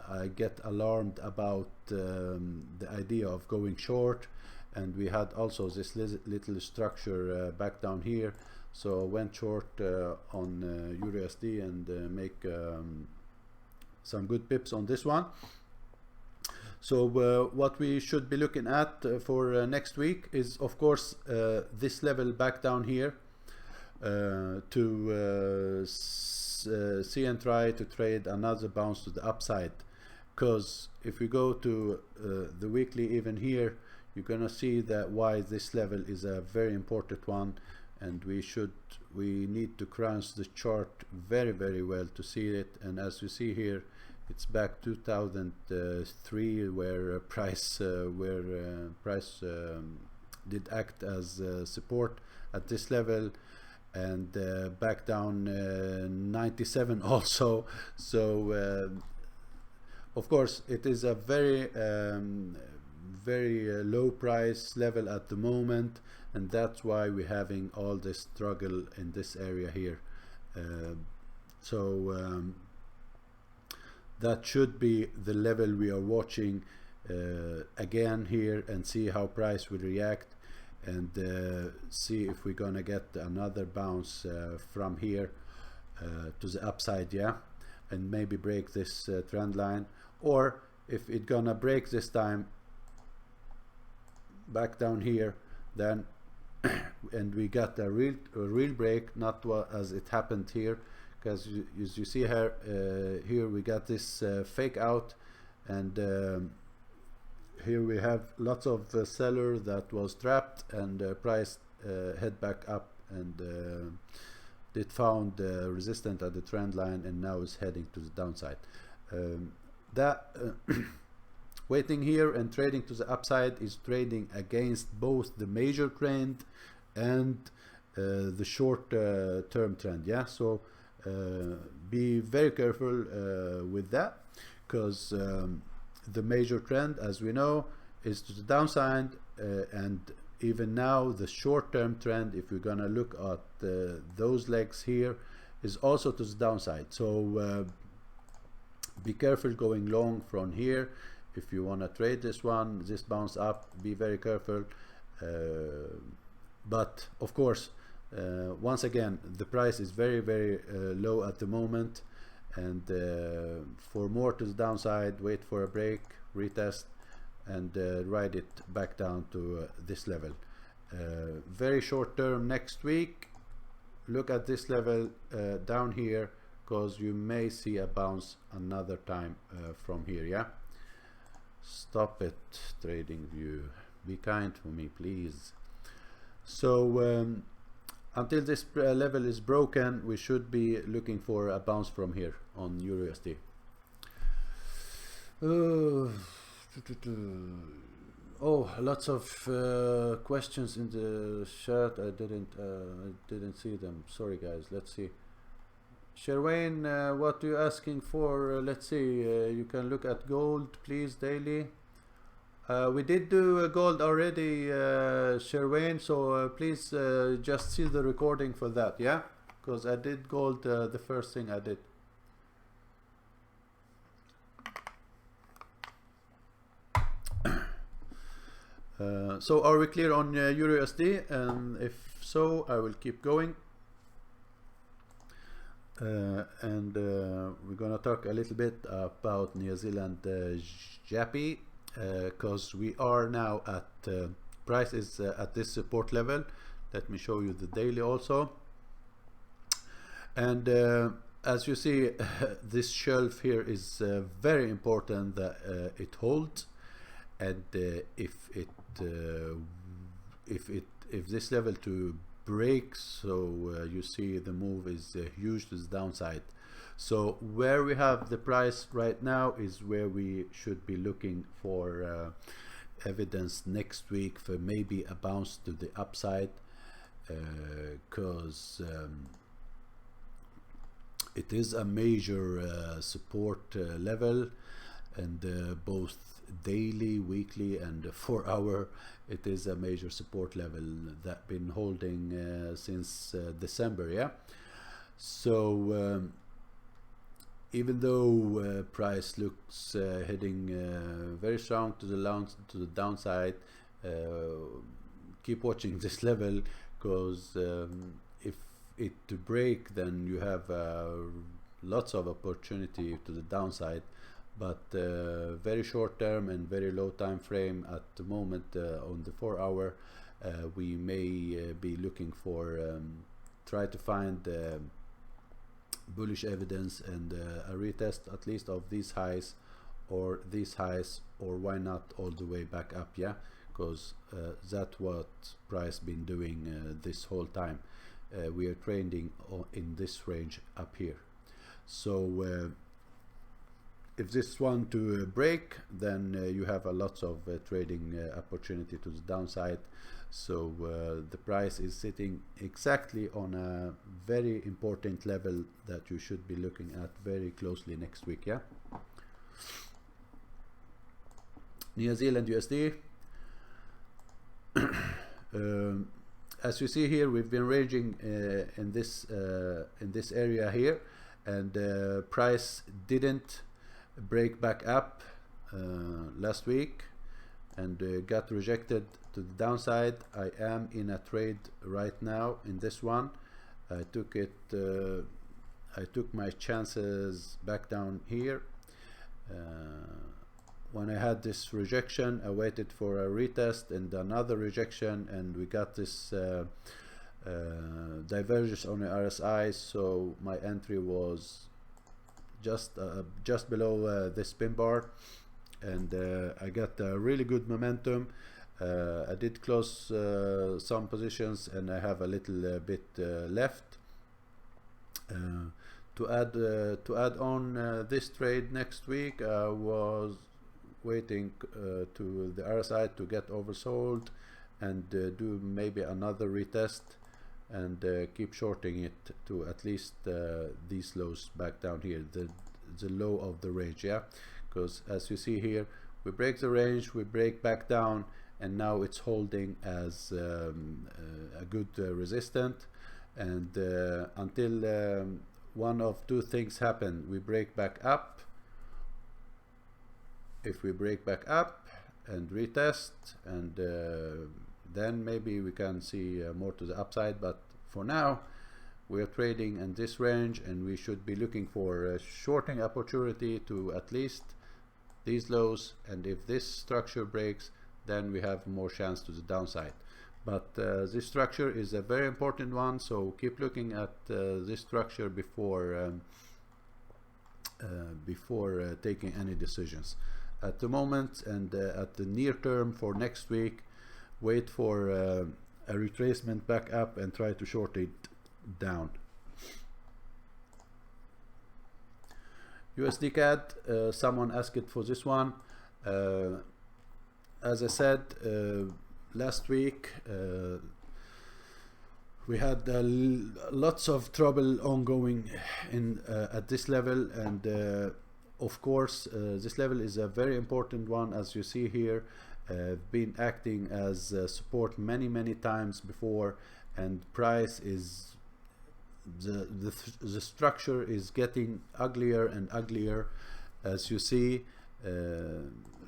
I get alarmed about the idea of going short, and we had also this little structure back down here, so I went short on Euro USD and make some good pips on this one. So what we should be looking at for next week is, of course, this level back down here to see and try to trade another bounce to the upside, because if we go to the weekly even here, you're gonna see that why this level is a very important one, and we need to crunch the chart very, very well to see it. And as you see here, it's back 2003 where price did act as support at this level, and back down 97 also. So of course it is a very low price level at the moment, and that's why we're having all this struggle in this area here. That should be the level we are watching again here, and see how price will react, and see if we're gonna get another bounce from here to the upside, yeah, and maybe break this trend line, or if it's gonna break this time back down here, then and we got a real break, not as it happened here, because as you see here, here we got this fake out, and here we have lots of seller that was trapped, and price head back up, and it found resistance at the trend line, and now is heading to the downside. Waiting here and trading to the upside is trading against both the major trend and the short term trend, yeah. So be very careful with that, because the major trend, as we know, is to the downside, and even now the short term trend, if we're gonna look at those legs here, is also to the downside. So be careful going long from here. If you want to trade this one, this bounce up, be very careful. But of course, once again, the price is very low at the moment, and for more to the downside, wait for a break, retest, and ride it back down to this level. Very short term next week, look at this level down here, because you may see a bounce another time from here, yeah. Stop it, trading view, be kind for me, please. So until this level is broken, we should be looking for a bounce from here on EURUSD. Oh, lots of questions in the chat. I didn't see them, sorry guys. Let's see. Sherwayne, what are you asking for? Let's see, you can look at gold, please, daily. We did do gold already, Sherwayne, so please just see the recording for that, yeah? Because I did gold, the first thing I did. So are we clear on EURUSD? And if so, I will keep going. We're gonna talk a little bit about New Zealand JAPI, because we are now at price is at this support level. Let me show you the daily also, and as you see, this shelf here is very important that it holds, and if this level to break, so you see the move is huge to the downside. So where we have the price right now is where we should be looking for evidence next week for maybe a bounce to the upside, because it is a major support level, and both daily, weekly, and 4 hour, it is a major support level that been holding since December, yeah. So even though price looks heading very strong to the downside, keep watching this level, because if it to break, then you have lots of opportunity to the downside. But very short term and very low time frame at the moment, on the 4 hour, we may be looking for try to find bullish evidence and a retest at least of these highs, or these highs, or why not all the way back up, yeah, because that's what price been doing this whole time. We are trading in this range up here. So if this one to break, then you have a lots of trading opportunity to the downside. So the price is sitting exactly on a very important level that you should be looking at very closely next week. Yeah. New Zealand USD. As you see here, we've been ranging in this area here, and price didn't break back up last week and got rejected to the downside. I am in a trade right now in this one. I took my chances back down here. When I had this rejection, I waited for a retest and another rejection, and we got this divergence on the RSI. So my entry was just below this pin bar, and I got a really good momentum. I did close some positions, and I have a little bit left. To add on this trade next week, I was waiting to the RSI to get oversold and do maybe another retest and keep shorting it to at least these lows back down here, the low of the range. Yeah, because as you see here, we break the range, we break back down, and now it's holding as a good resistance. And until one of two things happen, we break back up. If we break back up and retest, and then maybe we can see more to the upside, but for now we are trading in this range, and we should be looking for a shorting opportunity to at least these lows, and if this structure breaks, then we have more chance to the downside. But this structure is a very important one, so keep looking at this structure before taking any decisions. At the moment and at the near term for next week, wait for a retracement back up and try to short it down. USD CAD, someone asked it for this one. As I said last week, we had lots of trouble ongoing in at this level, and of course this level is a very important one. As you see here, been acting as support many times before, and price is the structure is getting uglier and uglier. As you see,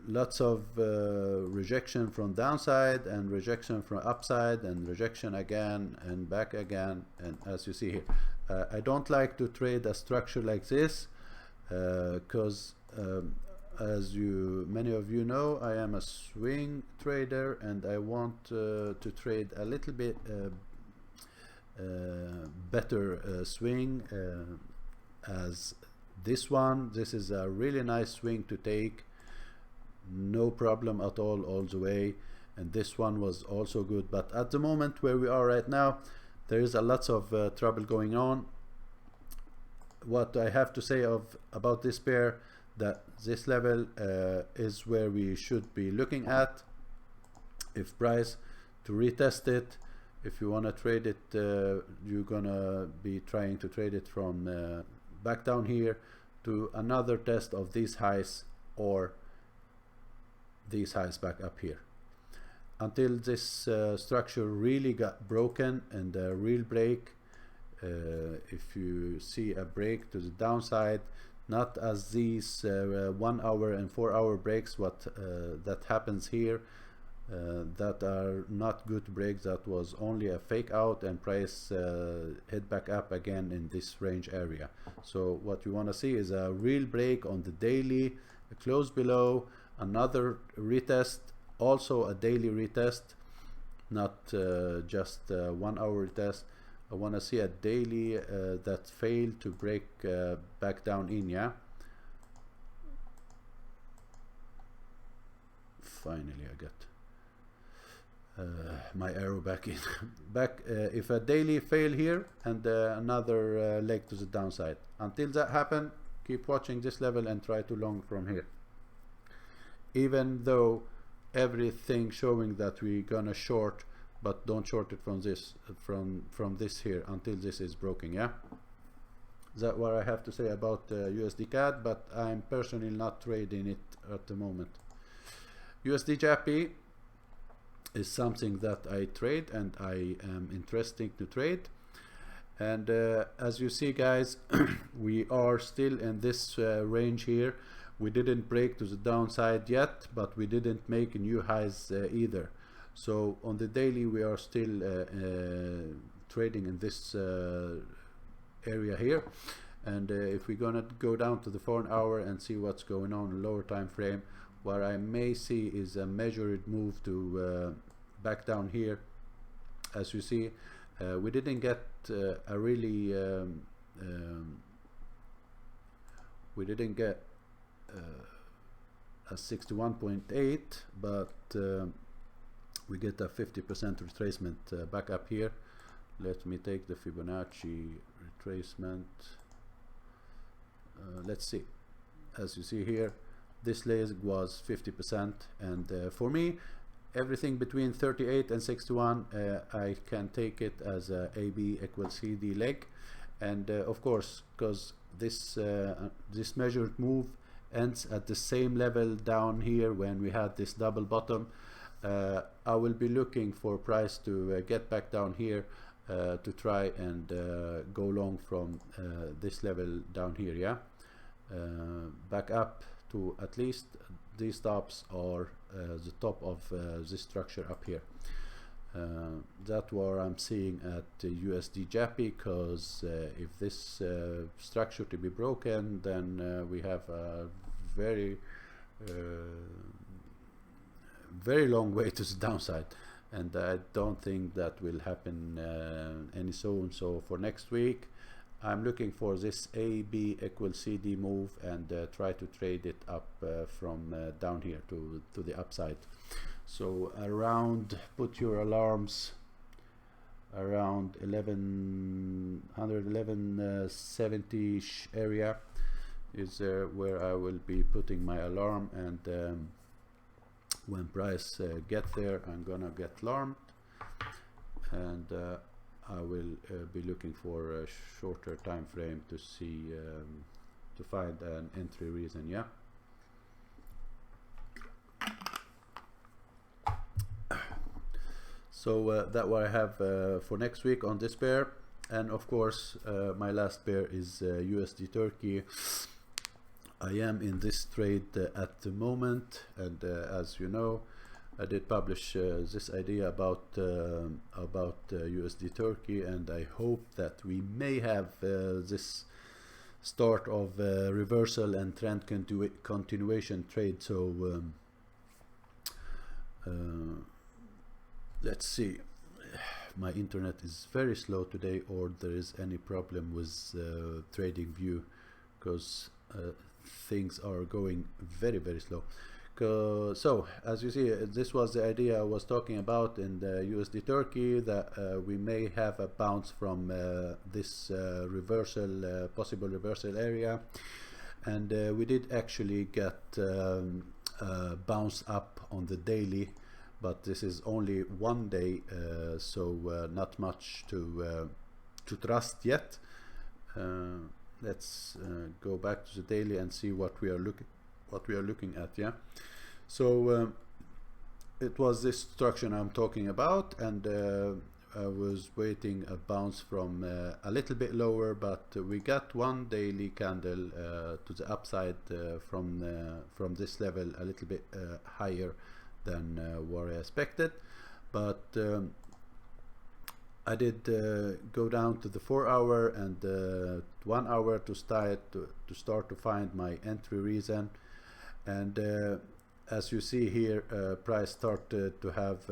lots of rejection from downside and rejection from upside and rejection again and back again. And as you see here, I don't like to trade a structure like this because as many of you know, I am a swing trader, and I want to trade a little bit better swing as this one. This is a really nice swing to take, no problem at all the way, and this one was also good. But at the moment where we are right now, there is a lots of trouble going on. What I have to say about this pair, that this level is where we should be looking at if price to retest it. If you want to trade it, you're gonna be trying to trade it from back down here to another test of these highs or these highs back up here, until this structure really got broken and a real break. If you see a break to the downside, not as these 1 hour and 4 hour breaks, what that happens here, that are not good breaks. That was only a fake out, and price hit back up again in this range area. So what you want to see is a real break on the daily, a close below, another retest, also a daily retest, not just 1 hour retest. I want to see a daily that failed to break back down in. Yeah, finally I got my arrow back in. If a daily fail here and another leg to the downside, until that happen, keep watching this level and try to long from here, even though everything showing that we're gonna short, but don't short it from this here until this is broken. Yeah, that's what I have to say about USD CAD, but I'm personally not trading it at the moment. USD JAPY is something that I trade and I am interested to trade. And as you see, guys, we are still in this range here. We didn't break to the downside yet, but we didn't make new highs either. So on the daily, we are still trading in this area here. And if we're gonna go down to the 4 hour and see what's going on in lower time frame, what I may see is a measured move to back down here. As you see, we didn't get a really we didn't get a 61.8, but we get a 50% retracement back up here. Let me take the Fibonacci retracement. Let's see. As you see here, this leg was 50%, and for me, everything between 38 and 61, I can take it as a AB equals CD leg. And of course, because this this measured move ends at the same level down here when we had this double bottom, I will be looking for price to get back down here to try and go long from this level down here. Yeah, back up to at least these tops or the top of this structure up here. That's what I'm seeing at USD JAPY, because if this structure to be broken, then we have a very very long way to the downside, and I don't think that will happen any soon. So for next week, I'm looking for this AB equals CD move and try to trade it up from down here to the upside. So around, put your alarms around 111.70 area is where I will be putting my alarm, and when price get there, I'm gonna get alarmed, and I will be looking for a shorter time frame to see to find an entry reason. Yeah. So that what I have for next week on this pair, and of course my last pair is USD Turkey. I am in this trade at the moment, and as you know, I did publish this idea about USD Turkey, and I hope that we may have this start of reversal and trend continuation trade. So let's see. My internet is very slow today, or there is any problem with trading view, because things are going very slow. So as you see, this was the idea I was talking about in the USD Turkey, that we may have a bounce from this reversal, possible reversal area, and we did actually get bounce up on the daily, but this is only 1 day, so not much to trust yet. Let's go back to the daily and see what we are looking at. Yeah, so it was this structure I'm talking about, and I was waiting a bounce from a little bit lower, but we got 1 daily candle to the upside from this level, a little bit higher than what I expected, but I did go down to the 4 hour and 1 hour to start to find my entry reason, and as you see here, price started to have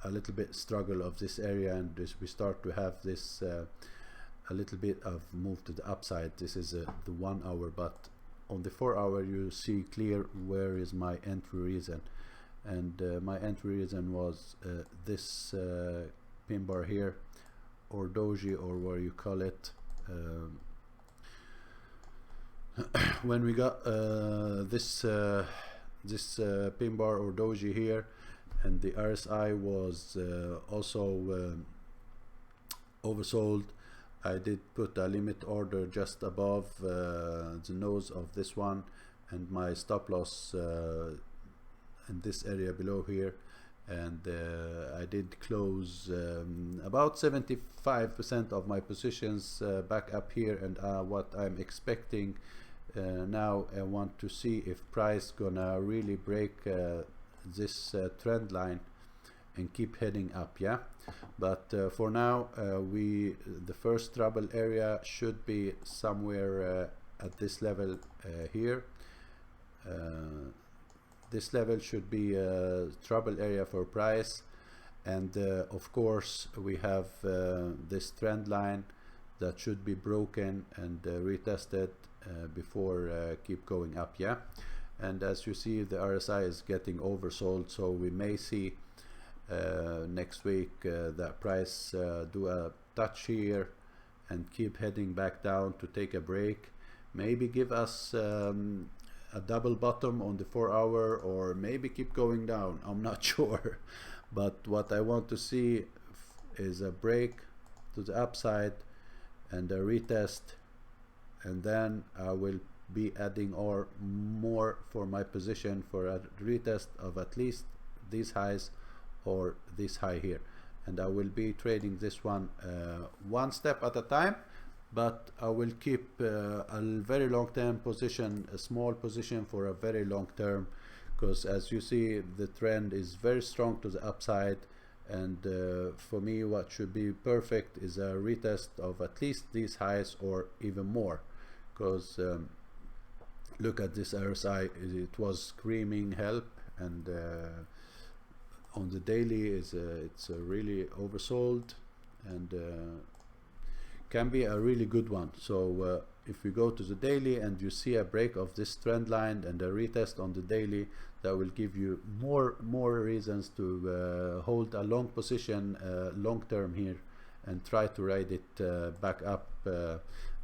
a little bit struggle of this area, and we start to have this a little bit of move to the upside. This is the 1 hour, but on the 4 hour you see clear where is my entry reason, and my entry reason was this pin bar here, or doji, or what you call it. when we got this pin bar or doji here, and the RSI was also oversold, I did put a limit order just above the nose of this one, and my stop loss in this area below here, and I did close about 75% of my positions back up here. And what I'm expecting now, I want to see if price gonna really break this trend line and keep heading up, yeah. But for now, the first trouble area should be somewhere at this level here. This level should be a trouble area for price, and of course we have this trend line that should be broken and retested before keep going up, yeah. And as you see, the RSI is getting oversold, so we may see next week that price do a touch here and keep heading back down to take a break, maybe give us a double bottom on the 4-hour, or maybe keep going down. I'm not sure, but what I want to see is a break to the upside and a retest, and then I will be adding or more for my position for a retest of at least these highs or this high here, and I will be trading this one one step at a time. But I will keep a very long term position, a small position for a very long term, because as you see, the trend is very strong to the upside, and for me what should be perfect is a retest of at least these highs or even more, because look at this RSI, it was screaming help, and on the daily it's really oversold, and can be a really good one. So if we go to the daily and you see a break of this trend line and a retest on the daily, that will give you more reasons to hold a long position long term here, and try to ride it back up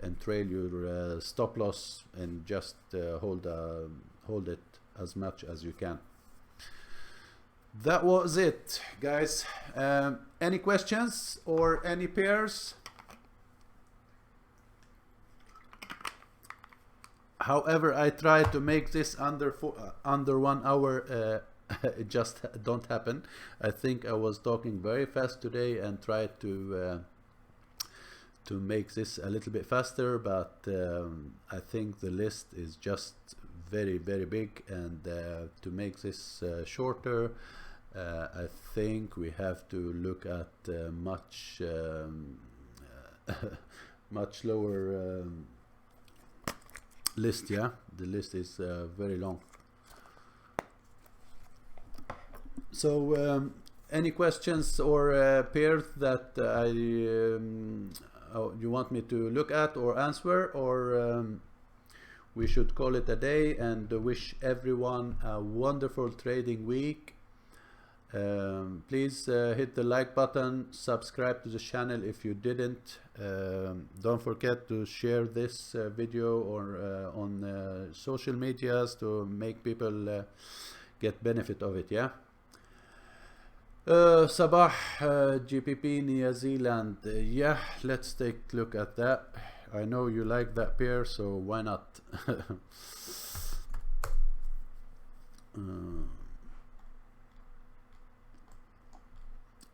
and trail your stop loss, and just hold it as much as you can. That was it, guys. Any questions or any pairs? However, I try to make this under 1 hour. It just don't happen. I think I was talking very fast today and tried to make this a little bit faster, but I think the list is just very big, and to make this shorter, I think we have to look at much lower list, yeah. The list is very long. So any questions or pairs that you want me to look at or answer, or we should call it a day and wish everyone a wonderful trading week. Please hit the like button, subscribe to the channel if you didn't. Don't forget to share this video or on social medias to make people get benefit of it, yeah. Sabah, GPP New Zealand, yeah, let's take a look at that. I know you like that pair, so why not?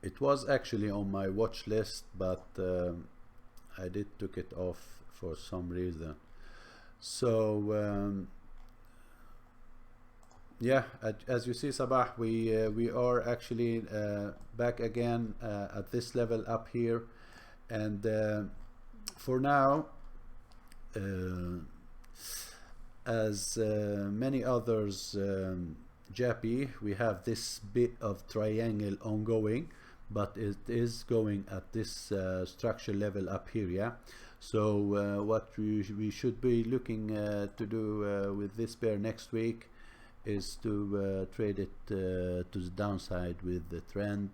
It was actually on my watch list, but I did took it off for some reason. So yeah, as you see, Sabah, we are actually back again at this level up here, and for now, as many others, JAPI, we have this bit of triangle ongoing, but it is going at this structure level up here, yeah. So what we should be looking to do with this pair next week is to trade it to the downside with the trend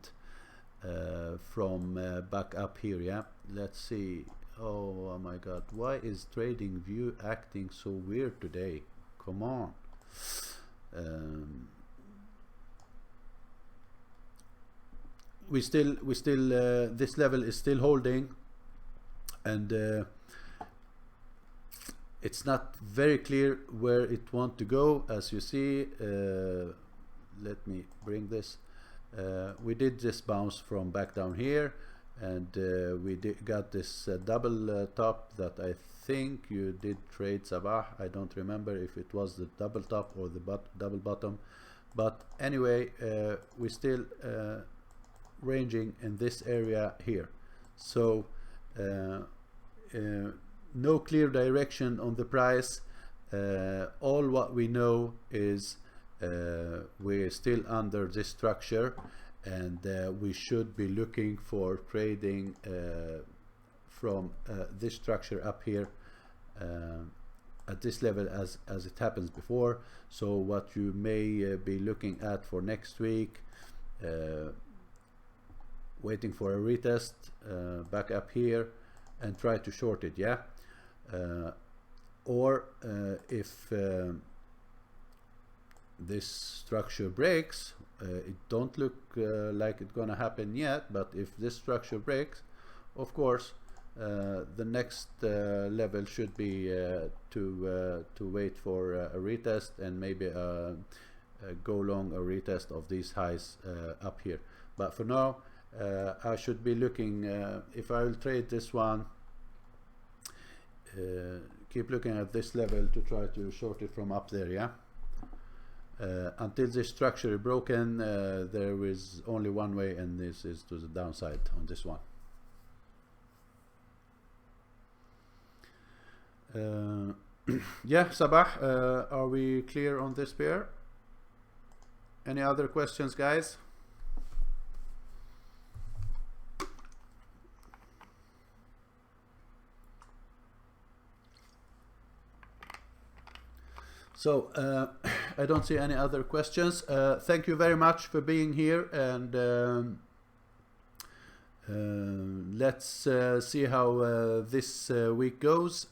from back up here, yeah. Let's see, Oh my god, why is trading view acting so weird today? Come on. We still this level is still holding, and it's not very clear where it want to go. As you see, let me bring this. We did just bounce from back down here, and we got this double top that I think you did trade, Sabah. I don't remember if it was the double top or the double bottom, but anyway, we still ranging in this area here. So no clear direction on the price. All what we know is we're still under this structure, and we should be looking for trading from this structure up here at this level as it happens before. So what you may be looking at for next week, waiting for a retest back up here and try to short it, yeah. Or if this structure breaks, it don't look like it's gonna happen yet, but if this structure breaks, of course the next level should be to wait for a retest, and maybe go long a retest of these highs up here. But for now, I should be looking, if I will trade this one, keep looking at this level to try to short it from up there, yeah. Until this structure is broken, there is only one way, and this is to the downside on this one. Yeah, Sabah, are we clear on this pair? Any other questions, guys? So I don't see any other questions. Thank you very much for being here, and let's see how this week goes.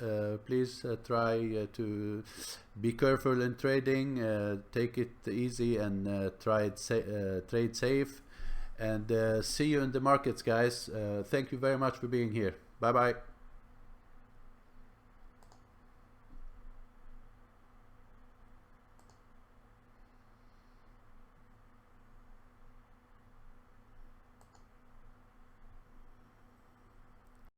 Please try to be careful in trading, take it easy, and trade safe, and see you in the markets, guys. Thank you very much for being here. Bye bye.